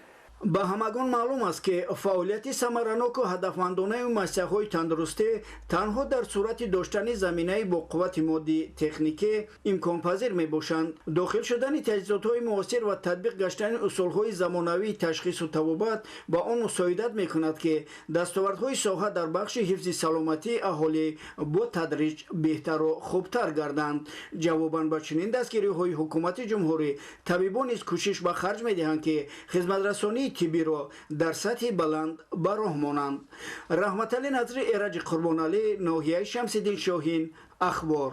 ба ҳамагон маълум аст ки фаъолияти самараноку ҳадафмандонаи муассисаҳои тандурустӣ танҳо дар сурати доштани заминаи бо қуввати моддӣ техникӣ имконпазир мебошанд. дохил шудани таҷҳизотҳои муосир ва татбиқ гаштани усулҳои замонавии ташхису табобат ба он мусоидат мекунад ки дастовардҳои соҳа дар бахши ҳифзи саломатии аҳолӣ бо тадриҷ беҳтару хубтар гарданд. ҷавобан ба чунин дастгириҳои ҳукумати ҷумҳурӣ табибон низ кӯшиш ба харҷ медиҳанд ки хизматрасонии тиббиро дар сатҳи баланд ба роҳ монанд. раҳматалӣ назри эраҷи қурбоналӣ, ноҳияи шамсиддин шоҳин, ахбор.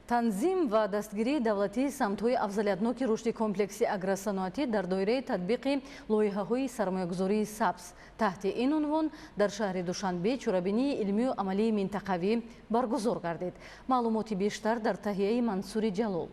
танзим ва дастгирии давлатии самтҳои афзалиятноки рушди комплекси агросаноатӣ дар доираи татбиқи лоиҳаҳои сармоягузории сабз таҳти ин унвон дар шаҳри душанбе чорабинии илмию амалии минтақавӣ баргузор гардид. маълумоти бештар дар таҳияи Мансури Ҷалол.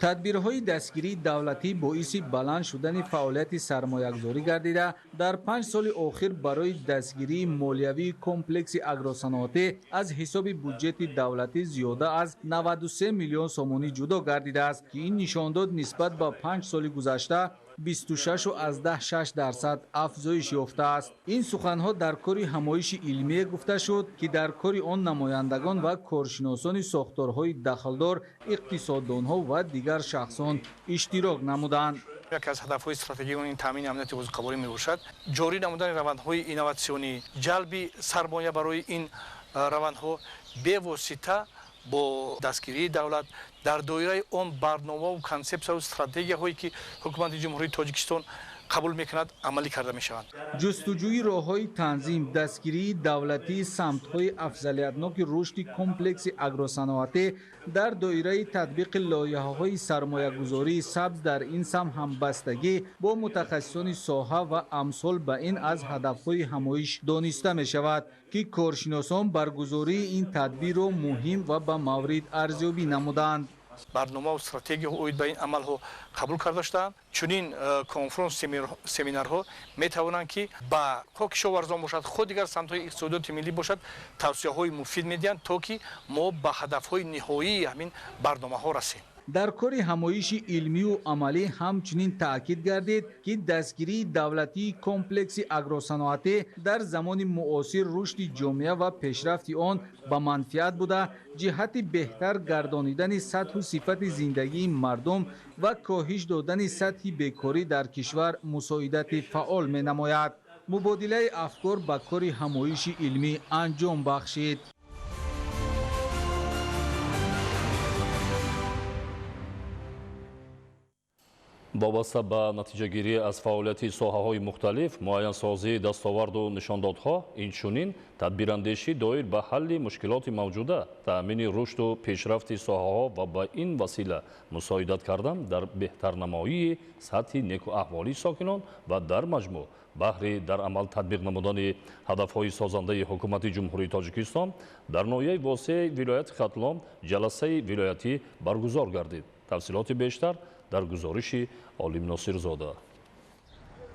тадбирҳои дастгирии давлатӣ боиси баланд шудани фаъолияти сармоягузорӣ гардида дар 5 соли охир барои дастгирии молиявии комплекси агросаноатӣ аз ҳисоби бюджети давлатӣ зиёда аз 93 миллион сомонӣ ҷудо гардидааст ки ин нишондод нисбат ба 5 соли гузашта 26.6% афзоиш ёфтааст. ин суханҳо дар кори ҳамоиши илмие гуфта шуд ки дар кори он намояндагон ва коршиносони сохторҳои дахлдор, иқтисоддонҳо ва дигар шахсон иштирок намуданд. яке аз ҳадафҳои стратегияи таъмини амнияти озуқаворӣ мебошад ҷорӣ намудани равандҳои инноватсионӣ, ҷалби сармоя барои ин равандҳо бевосита бо дастгирии давлат дар доираи он барномаву консепсияу стратегияҳое ки ҳукумати ҷумҳурии Тоҷикистон қабул мекунад амалӣ карда мешаванд. ҷустуҷӯи роҳҳои танзим, дастгирии давлатии самтҳои афзалиятноки рушди комплекси агросаноатӣ дар доираи татбиқи лоиҳаҳои сармоягузории сабз дар ин сам ҳамбастагӣ бо мутахассисони соҳа ва амсол ба ин аз ҳадафҳои ҳамоиш дониста мешавад ки коршиносон баргузории ин тадбирро муҳим ва ба маврид арзёбӣ намуданд. барнома ва стратегияҳо оид ба ин амалҳо қабул карда шудаанд. чунин конференс семинарҳо метавонанд ки ба ҳо кишоварзон бошад, хо дигар самтҳои иқтисодиёти миллӣ бошад, тавсияҳои муфид медиҳанд то ки мо ба ҳадафҳои ниҳоии ҳамин барномаҳо расем. дар кори ҳамоиши илмию амалӣ ҳамчунин таъкид гардид ки дастгирии давлатии комплекси агросаноатӣ дар замони муосир рушди ҷомеа ва пешрафти он ба манфиат буда ҷиҳати беҳтар гардонидани сатҳу сифати зиндагии мардум ва коҳиш додани сатҳи бекорӣ дар кишвар мусоидати фаъол менамояд. мубодилаи афкор ба кори ҳамоиши илмӣ анҷом бахшид. вобаста ба натиҷагирӣ аз фаъолияти соҳаҳои мухталиф, муайянсозии дастоварду нишондодҳо, инчунин тадбирандешӣ доир ба ҳалли мушкилоти мавҷуда, таъмини рушду пешрафти соҳаҳо ва ба ин васила мусоидат кардан дар беҳтарнамоии сатҳи некуаҳволии сокинон ва дар маҷмӯъ баҳри дар амал татбиқ намудани ҳадафҳои созандаи ҳукумати ҷумҳурии Тоҷикистон дар ноҳияи восеи вилояти Хатлон ҷаласаи вилоятӣ баргузор гардид. тафсилоти бештар дар гузориши Олим Носирзода.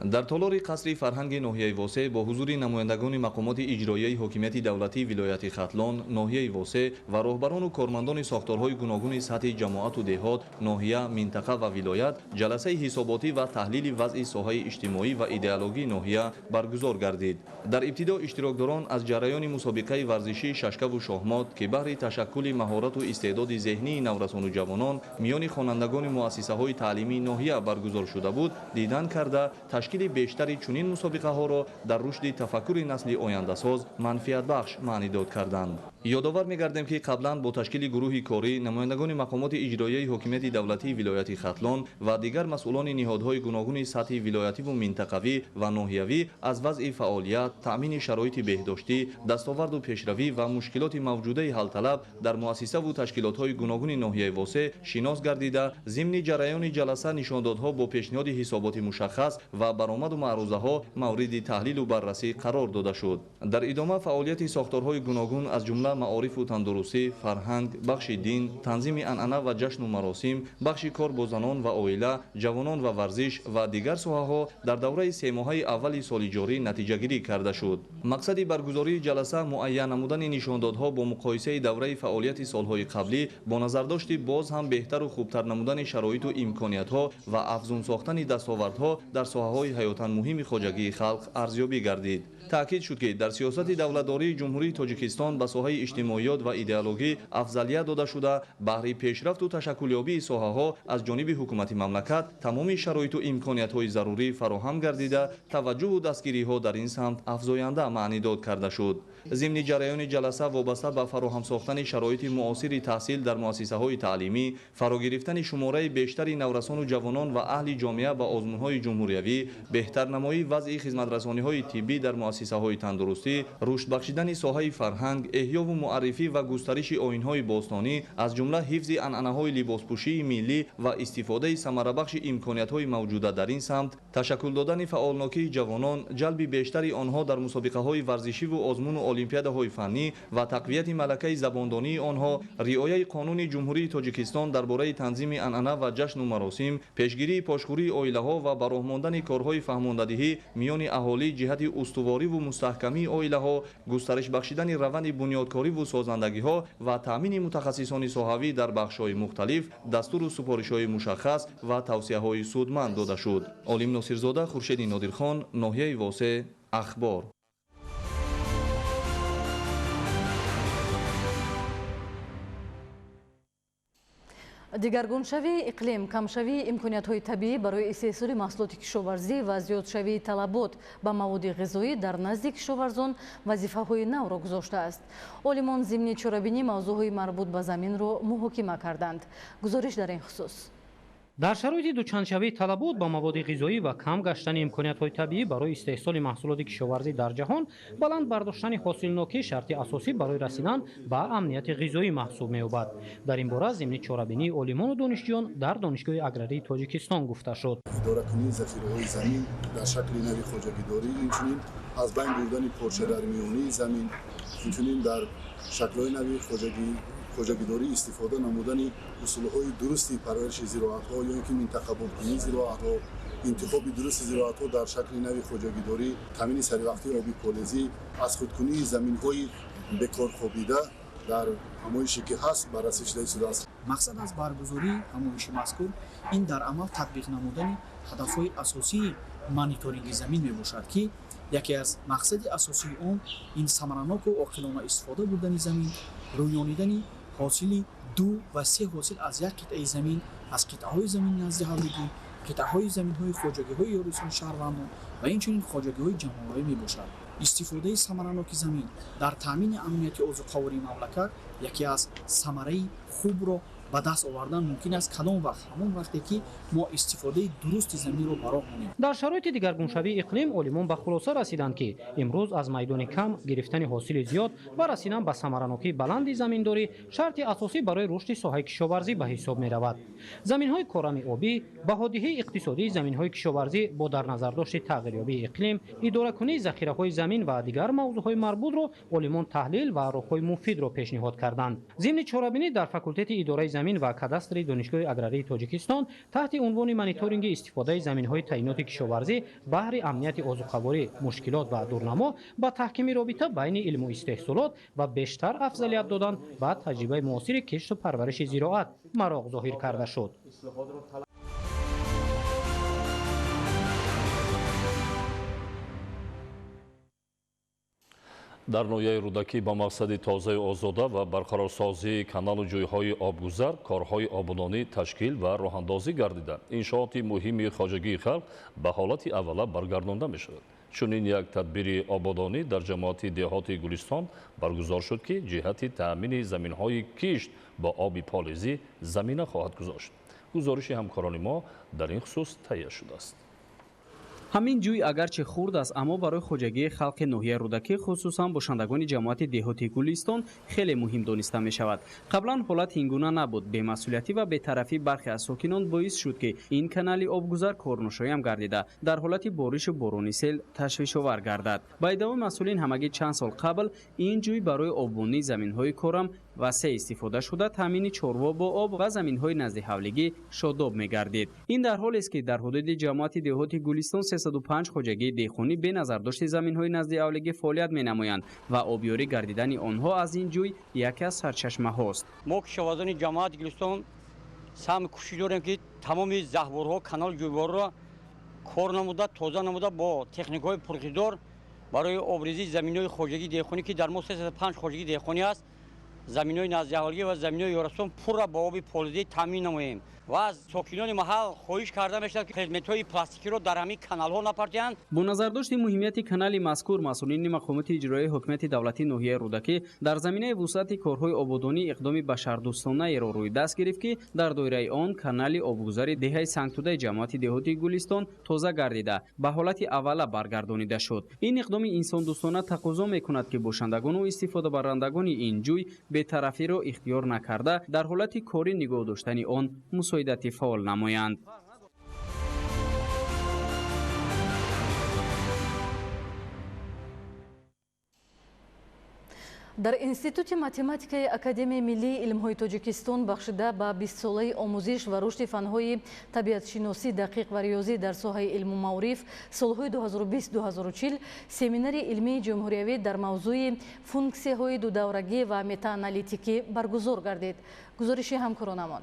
дар толори қасри фарҳанги ноҳияи восе бо ҳузури намояндагони мақомоти иҷроияи ҳокимияти давлатии вилояти Хатлон, ноҳияи восе ва роҳбарону кормандони сохторҳои гуногуни сатҳи ҷамоату деҳот, ноҳия, минтақа ва вилоят ҷаласаи ҳисоботӣ ва таҳлили вазъи соҳаи иҷтимоӣ ва идеологии ноҳия баргузор гардид. дар ибтидо иштирокдорон аз ҷараёни мусобиқаи варзишии шашкаву шоҳмот ки баҳри ташаккули маҳорату истеъдоди зеҳнии наврасону ҷавонон миёни хонандагони муассисаҳои таълимии ноҳия баргузор шуда буд, дидан карда ташкили бештари чунин мусобиқаҳоро дар рушди тафаккури насли ояндасоз манфиатбахш маънӣ дод карданд. ёдовар мегардем ки қаблан бо ташкили гурӯҳи корӣ намояндагони мақомоти иҷроияи ҳокимияти давлатии вилояти Хатлон ва дигар масъулони ниҳодҳои гуногуни сатҳи вилоятиву минтақавӣ ва ноҳиявӣ аз вазъи фаъолият, таъмини шароити беҳдоштӣ, дастоварду пешравӣ ва мушкилоти мавҷудаи ҳалталаб дар муассисаву ташкилотҳои гуногуни ноҳияи восе шинос гардида, зимни ҷараёни ҷаласа нишондодҳо бо пешниҳоди ҳисоботи мушаххас ва баромаду маърузаҳо мавриди таҳлилу баррасӣ қарор дода шуд. дар идома фаъолияти сохторҳои гуногун аз ҷумла маорифу тандурустӣ, фарҳанг, бахши дин, танзими анъана ва ҷашну маросим, бахши кор бо занон ва оила, ҷавонон ва варзиш ва дигар соҳаҳо дар давраи семоҳаи аввали соли ҷорӣ натиҷагирӣ карда шуд. мақсади баргузории ҷаласа муайян намудани нишондодҳо бо муқоисаи давраи фаъолияти солҳои қаблӣ бо назардошти боз ҳам беҳтару хубтар намудани шароиту имкониятҳо ва афзун сохтани дастовардҳо дар соҳаҳои ҳаётан муҳими хоҷагии халқ арзёбӣ гардид. таъкид шуд ки дар сиёсати давлатдории ҷумҳурии Тоҷикистон ба соҳаи иҷтимоиёт ва идеологӣ афзалият дода шуда, баҳри пешрафту ташаккулёбии соҳаҳо аз ҷониби ҳукумати мамлакат тамоми шароиту имкониятҳои зарурӣ фароҳам гардида, таваҷҷӯҳу дастгириҳо дар ин самт афзоянда маънӣ дод карда шуд. ضمن ҷараёни ҷаласа вобаста ба фароҳам сохтани шароити муосири таҳсил дар муассисаҳои таълимӣ, фаро гирифтани шумораи бештари наврасону ҷавонон ва аҳли ҷомеа ба озмунҳои ҷумҳуриявӣ, беҳтарнамоии вазъи хизматрасониҳои тиббӣ дар муассисаҳои тандурустӣ, рушд бахшидани соҳаи фарҳанг, эҳёву муаррифӣ ва густариши оинҳои бостонӣ, аз ҷумла ҳифзи анъанаҳои либоспӯшии миллӣ ва истифодаи самарабахши имкониятҳои мавҷуда дар ин самт, ташаккул додани фаъолнокии ҷавонон, ҷалби бештари онҳо дар мусобиқаҳои варзишиву озмуну олимпиадаҳои фаннӣ ва тақвияти малакаи забондонии онҳо, риояи қонуни ҷумҳурии Тоҷикистон дар бораи танзими анъана ва ҷашну маросим, пешгирии пошхӯрии оилаҳо ва ба роҳ мондани корҳои фаҳмондадиҳӣ миёни аҳолӣ ҷиҳати устувориву мустаҳкамии оилаҳо, густариш бахшидани раванди бунёдкориву созандагиҳо ва таъмини мутахассисони соҳавӣ дар бахшҳои мухталиф, дастуру супоришҳои мушаххас ва тавсияҳои судманд дода шуд. Олим Носирзода, Хуршеди Нодирхон, ноҳияи Восе, Ахбор. дигаргуншавии иқлим, камшавии имкониятҳои табиӣ барои истеҳсоли маҳсулоти кишоварзӣ ва зиёдшавии талабот ба маводи ғизоӣ дар назди кишоварзон вазифаҳои навро гузоштааст. Олимон зимни чорабинӣ мавзӯъҳои марбут ба заминро муҳокима карданд. Гузориш дар ин хусус. дар шароити дучандшавии талабот ба маводи ғизоӣ ва кам гаштани имкониятҳои табиӣ барои истеҳсоли маҳсулоти кишоварзӣ дар ҷаҳон, баланд бардоштани ҳосилнокӣ шарти асосӣ барои расидан ба амнияти ғизоӣ маҳсуб меёбад. дар ин бора зимни чорабинии олимону донишҷӯён дар Донишгоҳи аграрии Тоҷикистон гуфта шуд. идоракунии захираҳои замин дар шакли нави хоҷагидорӣ, инчунин аз байн бурдани порчадармиёнии замин, инчунин дар шаклҳои нави хоҷагидорӣ истифода намудани усулҳои дурусти парвариши зироатҳо ё ин ки минтақабудкунии зироатҳо, интихоби дурусти зироатҳо дар шакли нави хоҷагидорӣ, таъмини саривақтии оби полезӣ, аз худкунии заминҳои бекорхобида дар ҳамоише ки ҳаст баррасӣ шуда истодааст. мақсад аз баргузории ҳамоиши мазкур ин дар амал татбиқ намудани ҳадафҳои асосии мониторинги замин мебошад, ки яке аз мақсади асосии он ин самараноку оқилона истифода бурдани замин, рӯёнидани ҳосили 2 ва 3 ҳосил аз як қитъаи замин, аз қитъаҳои замини назди ҳавлигӣ, қитъаҳои заминҳои хоҷагиҳои ёрисони шаҳрвандон ва инчунин хоҷагиҳои ҷамъоварӣ мебошад. истифодаи самараноки замин дар таъмини амнияти озуқавории мамлакат яке аз самараи хубро ба даст овардан мумкин аст кадом вақт, ҳамон вақте ки мо истифодаи дурусти заминро ба роҳ монем. дар шароити дигаргуншавии иқлим олимон ба хулоса расиданд ки имрӯз аз майдони кам гирифтани ҳосили зиёд ва расидан ба самаранокии баланди заминдорӣ шарти асосӣ барои рушди соҳаи кишоварзӣ ба ҳисоб меравад. заминҳои корами обӣ, баҳодиҳии иқтисодии заминҳои кишоварзӣ бо дар назардошти тағйирёбии иқлим, идоракунии захираҳои замин ва дигар мавзӯъҳои марбутро олимон таҳлил ва роҳҳои муфидро пешниҳод карданд. зимни чорабинӣ дар факултети идораи замин ва кадастри Донишгоҳи аграрии Тоҷикистон таҳти унвони мониторинги истифодаи заминҳои таъиноти кишоварзӣ баҳри амнияти озуқаворӣ, мушкилот ва дурнамо ба таҳкими робита байни илму истеҳсолот ва бештар афзалият додан ба таҷрибаи муосири кишту парвариши зироат мароғ зоҳир карда шуд. дар ноҳияи рӯдакӣ ба мақсади тозаи озода ва барқарорсозии каналу ҷӯйҳои обгузар корҳои обудонӣ ташкил ва роҳандозӣ гардида иншооти муҳими хоҷагии халқ ба ҳолати аввала баргардонда мешавад. чунин як тадбири ободонӣ дар ҷамоати деҳоти Гулистон баргузор шуд, ки ҷиҳати таъмини заминҳои кишт бо оби полезӣ замина хоҳад гузошт. гузориши ҳамкорони мо дар ин хусус таҳия шудааст. ҳамин ҷӯй агарчи хурд аст, аммо барои хоҷагии халқи ноҳияи рӯдакӣ, хусусан бошандагони ҷамоати деҳоти Гулистон хеле муҳим дониста мешавад. қаблан ҳолат ин гуна набуд. бемасъулиятӣ ва бетарафӣ бархе аз сокинон боис шуд, ки ин канали обгузар корношоям гардида, дар ҳолати боришу борони сел ташвишовар гардад. ба иддаои масъулин ҳамагӣ чанд сол қабл ин ҷӯй барои обмонии заминҳои корам васеъ истифода шуда таъмини чорво бо об ва заминҳои назди ҳавлигӣ шодоб мегардид. ин дар ҳолест, ки дар ҳудуди ҷамоати деҳоти Гулистон 305 хоҷагии деҳқонӣ беназардошти заминҳои назди ҳавлигӣ фаъолият менамоянд ва обёрӣ гардидани онҳо аз ин ҷӯй яке аз сарчашмаҳост. мо кишоварзони ҷамоати Гулистон сами кӯшиш дорем, ки тамоми заҳворҳо, канал ҷӯйворро кор намуда, тоза намуда бо техникаҳои пурқидор барои обрезии заминҳои хоҷагии деҳқонӣ, ки дар мо 305 хоҷагии деҳқонӣ аст, заминҳои наздиҳолӣ ва заминҳои ёрастон пурра ба оби полидӣ таъмин намоем ва аз сокинони маҳал хоҳиш карда мешавад ки предметҳои пластикиро дар ҳамин каналҳо напартиянд. бо назардошти муҳимияти канали мазкур масъулини мақомоти иҷроии ҳокимияти давлатии ноҳияи рудакӣ дар заминаи вусъати корҳои ободонӣ иқдоми башардӯстонаеро рӯй даст гирифт ки дар доираи он канали обгузари деҳаи сангтудаи ҷамоати деҳотии гулистон тоза гардида ба ҳолати аввала баргардонида шуд. ин иқдоми инсондӯстона тақозо мекунад ки бошандагону истифодабарандагони ин ҷӯй бетарафиро ихтиёр накарда дар ҳолати корӣ нигоҳ доштани он мусоидати фаъол намоянд. дар институти математикаи академияи миллии илмҳои тоҷикистон бахшида ба 20-солаи омӯзиш ва рушди фанҳои табиатшиносӣ дақиқ ва риёзӣ дар соҳаи илму маориф солҳои 2020-2040 семинари илмии ҷумҳуриявӣ дар мавзӯи функсияҳои дудаврагӣ ва метааналитикӣ баргузор гардид. гузориши ҳамкоронамон.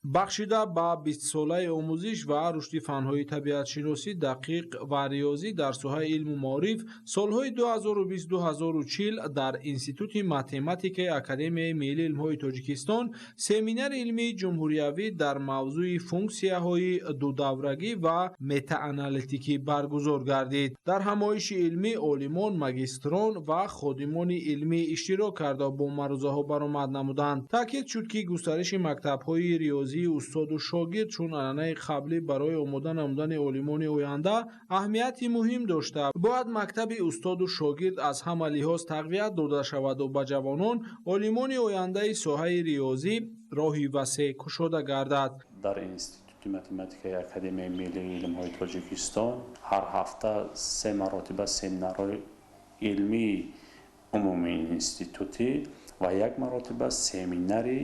бахшида ба 20-солаи омӯзиш ва рушди фанҳои табиатшиносӣ дақиқ ва риёзӣ дар соҳаи илму маориф солҳои 2020-2040 дар институти математикаи академияи миллии илмҳои тоҷикистон семинари илмии ҷумҳуриявӣ дар мавзӯи функсияҳои дудаврагӣ ва метааналитикӣ баргузор гардид. дар ҳамоиши илмӣ олимон, магистрон ва ходимони илмӣ иштирок карда бо маърузаҳо баромад намуданд. таъкид шуд ки густариши мактабҳои риёзӣ устоду шогирд чун анъанаи қаблӣ барои омода намудани олимони оянда аҳамияти муҳим дошта бояд мактаби устоду шогирд аз ҳама лиҳоз тақвият дода шаваду ба ҷавонон олимони ояндаи соҳаи риёзӣ роҳи васеъ кушода гардад. дар институти математикаи академияи миллии илмҳои тоҷикистон ҳар ҳафта 3 маротиба семинарҳои илмии умумии институтӣ ва 1 маротиба семинари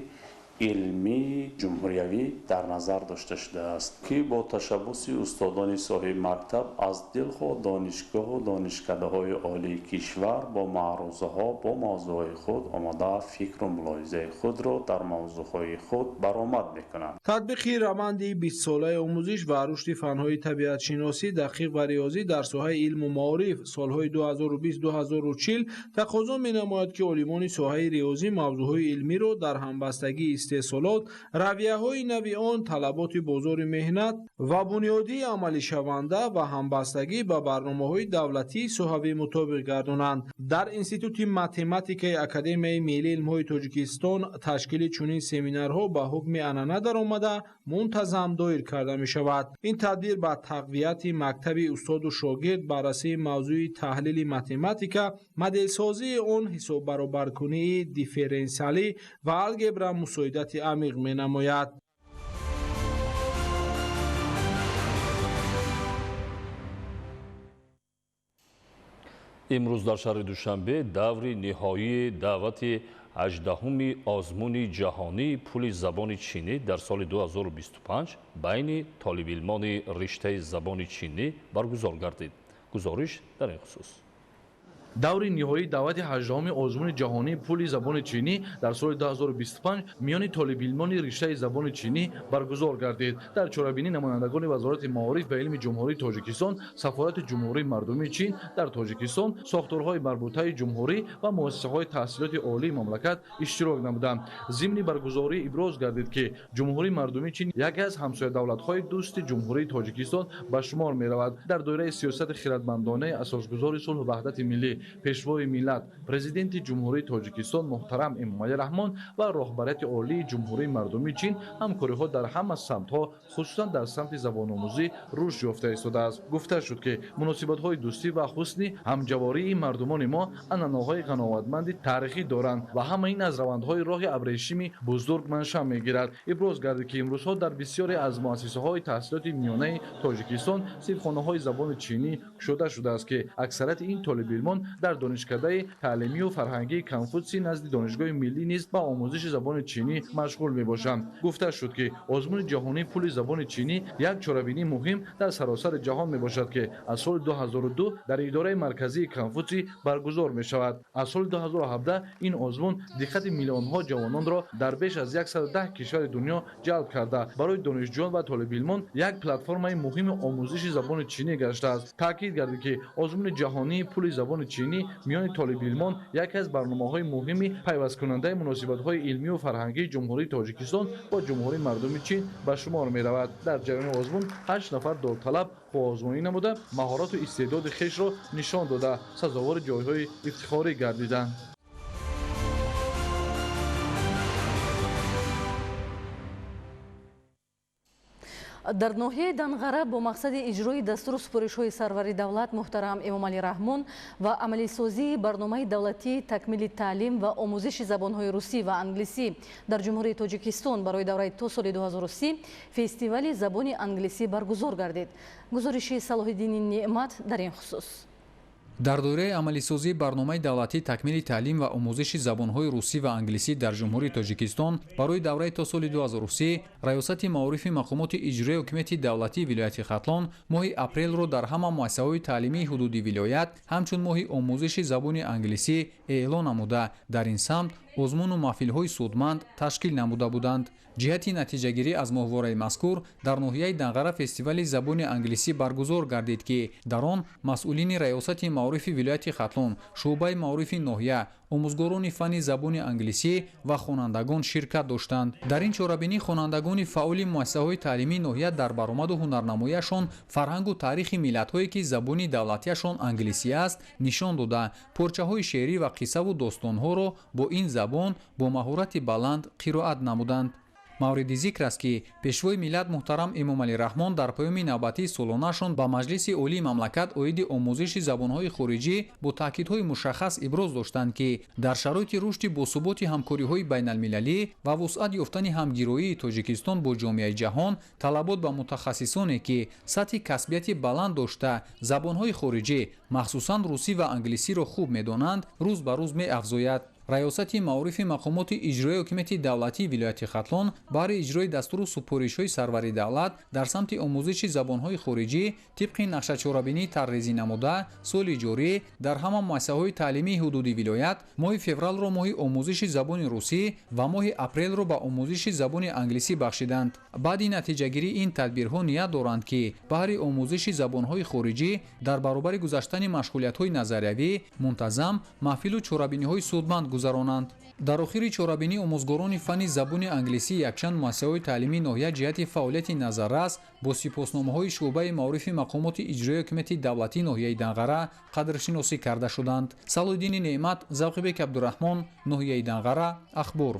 илмии ҷумҳуриявӣ дар назар дошта шудааст ки бо ташаббуси устодони соҳиби мактаб аз дилхоҳ донишгоҳу донишкадаҳои олии кишвар бо маърузаҳо бо мавзӯъҳои худ омода фикру мулоҳизаи худро дар мавзӯъҳои худ баромад мекунанд. татбиқи раванди 20-солаи омӯзиш ва рушди фанҳои табиатшиносӣ дақиқ ва риёзӣ дар соҳаи илму маориф солҳои 2020-2040 тақозо менамояд ки олимони соҳаи риёзӣ мавзӯъҳои илмиро дар ҳамбастагии истеҳсолот, равияҳои нави он, талаботи бозори меҳнат ва бунёдии амалишаванда ва ҳамбастагӣ ба барномаҳои давлатии соҳавӣ мутобиқ гардонанд. дар институти математикаи академияи миллии илмҳои тоҷикистон ташкили чунин семинарҳо ба ҳукми анъана даромада мунтазам доир карда мешавад. ин тадбир ба тақвияти мактаби устоду шогирд баррасии мавзӯи таҳлили математика, моделсозии он, ҳисоббаробаркунии дифференсиалӣ ва алгебра мусоидати амиқ менамояд. имрӯз дар шаҳри душанбе даври ниҳоии даъвати 18-уми озмуни ҷаҳонии пули забони чинӣ дар соли 2025 байни толибилмони риштаи забони чинӣ баргузор гардид. гузориш дар ин хусус. даври ниҳоии даъвати 18-уми озмуни ҷаҳонии пули забони чинӣ дар соли 2025 миёни толибилмони риштаи забони чинӣ баргузор гардид. дар чорабинӣ намояндагони вазорати маориф ва илми ҷумҳурии тоҷикистон, сафорати ҷумҳурии мардумии чин дар тоҷикистон, сохторҳои марбутаи ҷумҳурӣ ва муассисаҳои таҳсилоти олии мамлакат иштирок намуданд. зимни баргузорӣ иброз гардид ки ҷумҳурии мардумии чин яке аз ҳамсоядавлатҳои дӯсти ҷумҳурии тоҷикистон ба шумор меравад. дар доираи сиёсати хиратмандонаи асосгузори сулҳу ваҳдати миллӣ, пешвои миллат, президенти ҷумҳурии тоҷикистон муҳтарам эмомалӣ раҳмон ва роҳбарияти олии ҷумҳурии мардумии чин ҳамкориҳо дар ҳама самтҳо, хусусан дар самти забономӯзӣ рушд ёфта истодааст. гуфта шуд ки муносибатҳои дӯстӣ ва ҳусни ҳамҷавории мардумони мо анъанаҳои ғановатманди таърихӣ доранд ва ҳама ин аз равандҳои роҳи абрешими бузург маншаъ мегирад. иброз гардид ки имрӯзҳо дар бисёре аз муассисаҳои таҳсилоти миёнаи тоҷикистон сирхонаҳои забони чинӣ кушода шудааст ки аксарияти ин толибилмон дар донишкадаи таълимию фарҳангии Конфутсий назди донишгоҳи миллӣ низ ба омӯзиши забони чинӣ машғул мебошанд. гуфта шуд ки озмуни ҷаҳонии пули забони чинӣ як чорабинии муҳим дар саросари ҷаҳон мебошад ки аз соли 2002 дар идораи марказии Конфутсий баргузор мешавад. аз соли 2017 ин озмун диққати миллионҳо ҷавононро дар беш аз 110 кишвари дунё ҷалб карда барои донишҷӯён ва толибилмон як платформаи муҳими омӯзиши забони чинӣ гаштааст. таъкид гардид ки озмуни ҷаҳонии пули забони чинӣ миёни толибилмон яке аз барномаҳои муҳими пайвасткунандаи муносибатҳои илмию фарҳангии ҷумҳурии тоҷикистон бо ҷумҳурии мардуми чин ба шумор меравад. Дар ҷараёни озмун 8 нафар додталаб худозмонӣ намуда маҳорату истеъдоди хешро нишон дода сазовори ҷойҳои ифтихорӣ гардиданд. дар ноҳияи данғара бо мақсади иҷрои дастуру супоришҳои сарвари давлат муҳтарам Эмомалӣ Раҳмон ва амалисозии барномаи давлатии такмили таълим ва омӯзиши забонҳои русӣ ва англисӣ дар ҷумҳурии Тоҷикистон барои давраи то соли 2030 фестивали забони англисӣ баргузор гардид. гузориши Салоҳиддини Неъмат дар ин хусус. дар доираи амалисозии барномаи давлатии такмили таълим ва омӯзиши забонҳои русӣ ва англисӣ дар ҷумҳурии Тоҷикистон барои давраи то соли 2030 раёсати маорифи мақомоти иҷрои ҳокимияти давлатии вилояти Хатлон моҳи апрелро дар ҳама муассисаҳои таълимии ҳудуди вилоят ҳамчун моҳи омӯзиши забони англисӣ эълон намуда дар ин самт озмуну маҳфилҳои судманд ташкил намуда буданд. ҷиҳати натиҷагирӣ аз моҳвораи мазкур дар ноҳияи данғара фестивали забони англисӣ баргузор гардид ки дар он масъулини раёсати маорифи вилояти Хатлон, шуъбаи маорифи ноҳия, омӯзгорони фанни забони англисӣ ва хонандагон ширкат доштанд. дар ин чорабинӣ хонандагони фаъоли муассисаҳои таълимии ноҳия дар баромаду ҳунарнамояшон фарҳангу таърихи миллатҳое ки забони давлатияшон англисӣ аст нишон дода порчаҳои шеърӣ ва қиссаву достонҳоро бо ин забон бо маҳорати баланд қироат намуданд. мавриди зикр аст ки пешвои миллат муҳтарам Эмомалӣ Раҳмон дар поёми навбатии солонаашон ба маҷлиси олии мамлакат оиди омӯзиши забонҳои хориҷӣ бо таъкидҳои мушаххас иброз доштанд ки дар шароити рушди босуботи ҳамкориҳои байналмилалӣ ва вусъат ёфтани ҳамгироии Тоҷикистон бо ҷомеаи ҷаҳон талабот ба мутахассисоне ки сатҳи касбияти баланд дошта забонҳои хориҷӣ махсусан русӣ ва англисиро хуб медонанд рӯз ба рӯз меафзояд. раёсати маорифи мақомоти иҷрои ҳокимияти давлатии вилояти Хатлон баҳри иҷрои дастуру супоришҳои сарвари давлат дар самти омӯзиши забонҳои хориҷӣ тибқи нақшачорабинӣ таррезӣ намуда соли ҷорӣ дар ҳама муассисаҳои таълимии ҳудуди вилоят моҳи февралро моҳи омӯзиши забони русӣ ва моҳи апрелро ба омӯзиши забони англисӣ бахшиданд. баъди натиҷагирии ин тадбирҳо ният доранд ки баҳри омӯзиши забонҳои хориҷӣ дар баробари гузаштани машғулиятҳои назариявӣ мунтазам маҳфилу чорабиниҳои судманд гузаронанд. дар охири чорабинӣ омӯзгорони фанни забони англисӣ якчанд муассисаҳои таълимии ноҳия ҷиҳати фаъолияти назаррас бо сипосномаҳои шуъбаи маорифи мақомоти иҷрои ҳокимияти давлатии ноҳияи данғара қадршиносӣ карда шуданд. Салоҳиддини Неъмат, Завқибек Абдураҳмон, ноҳияи данғара, ахбор.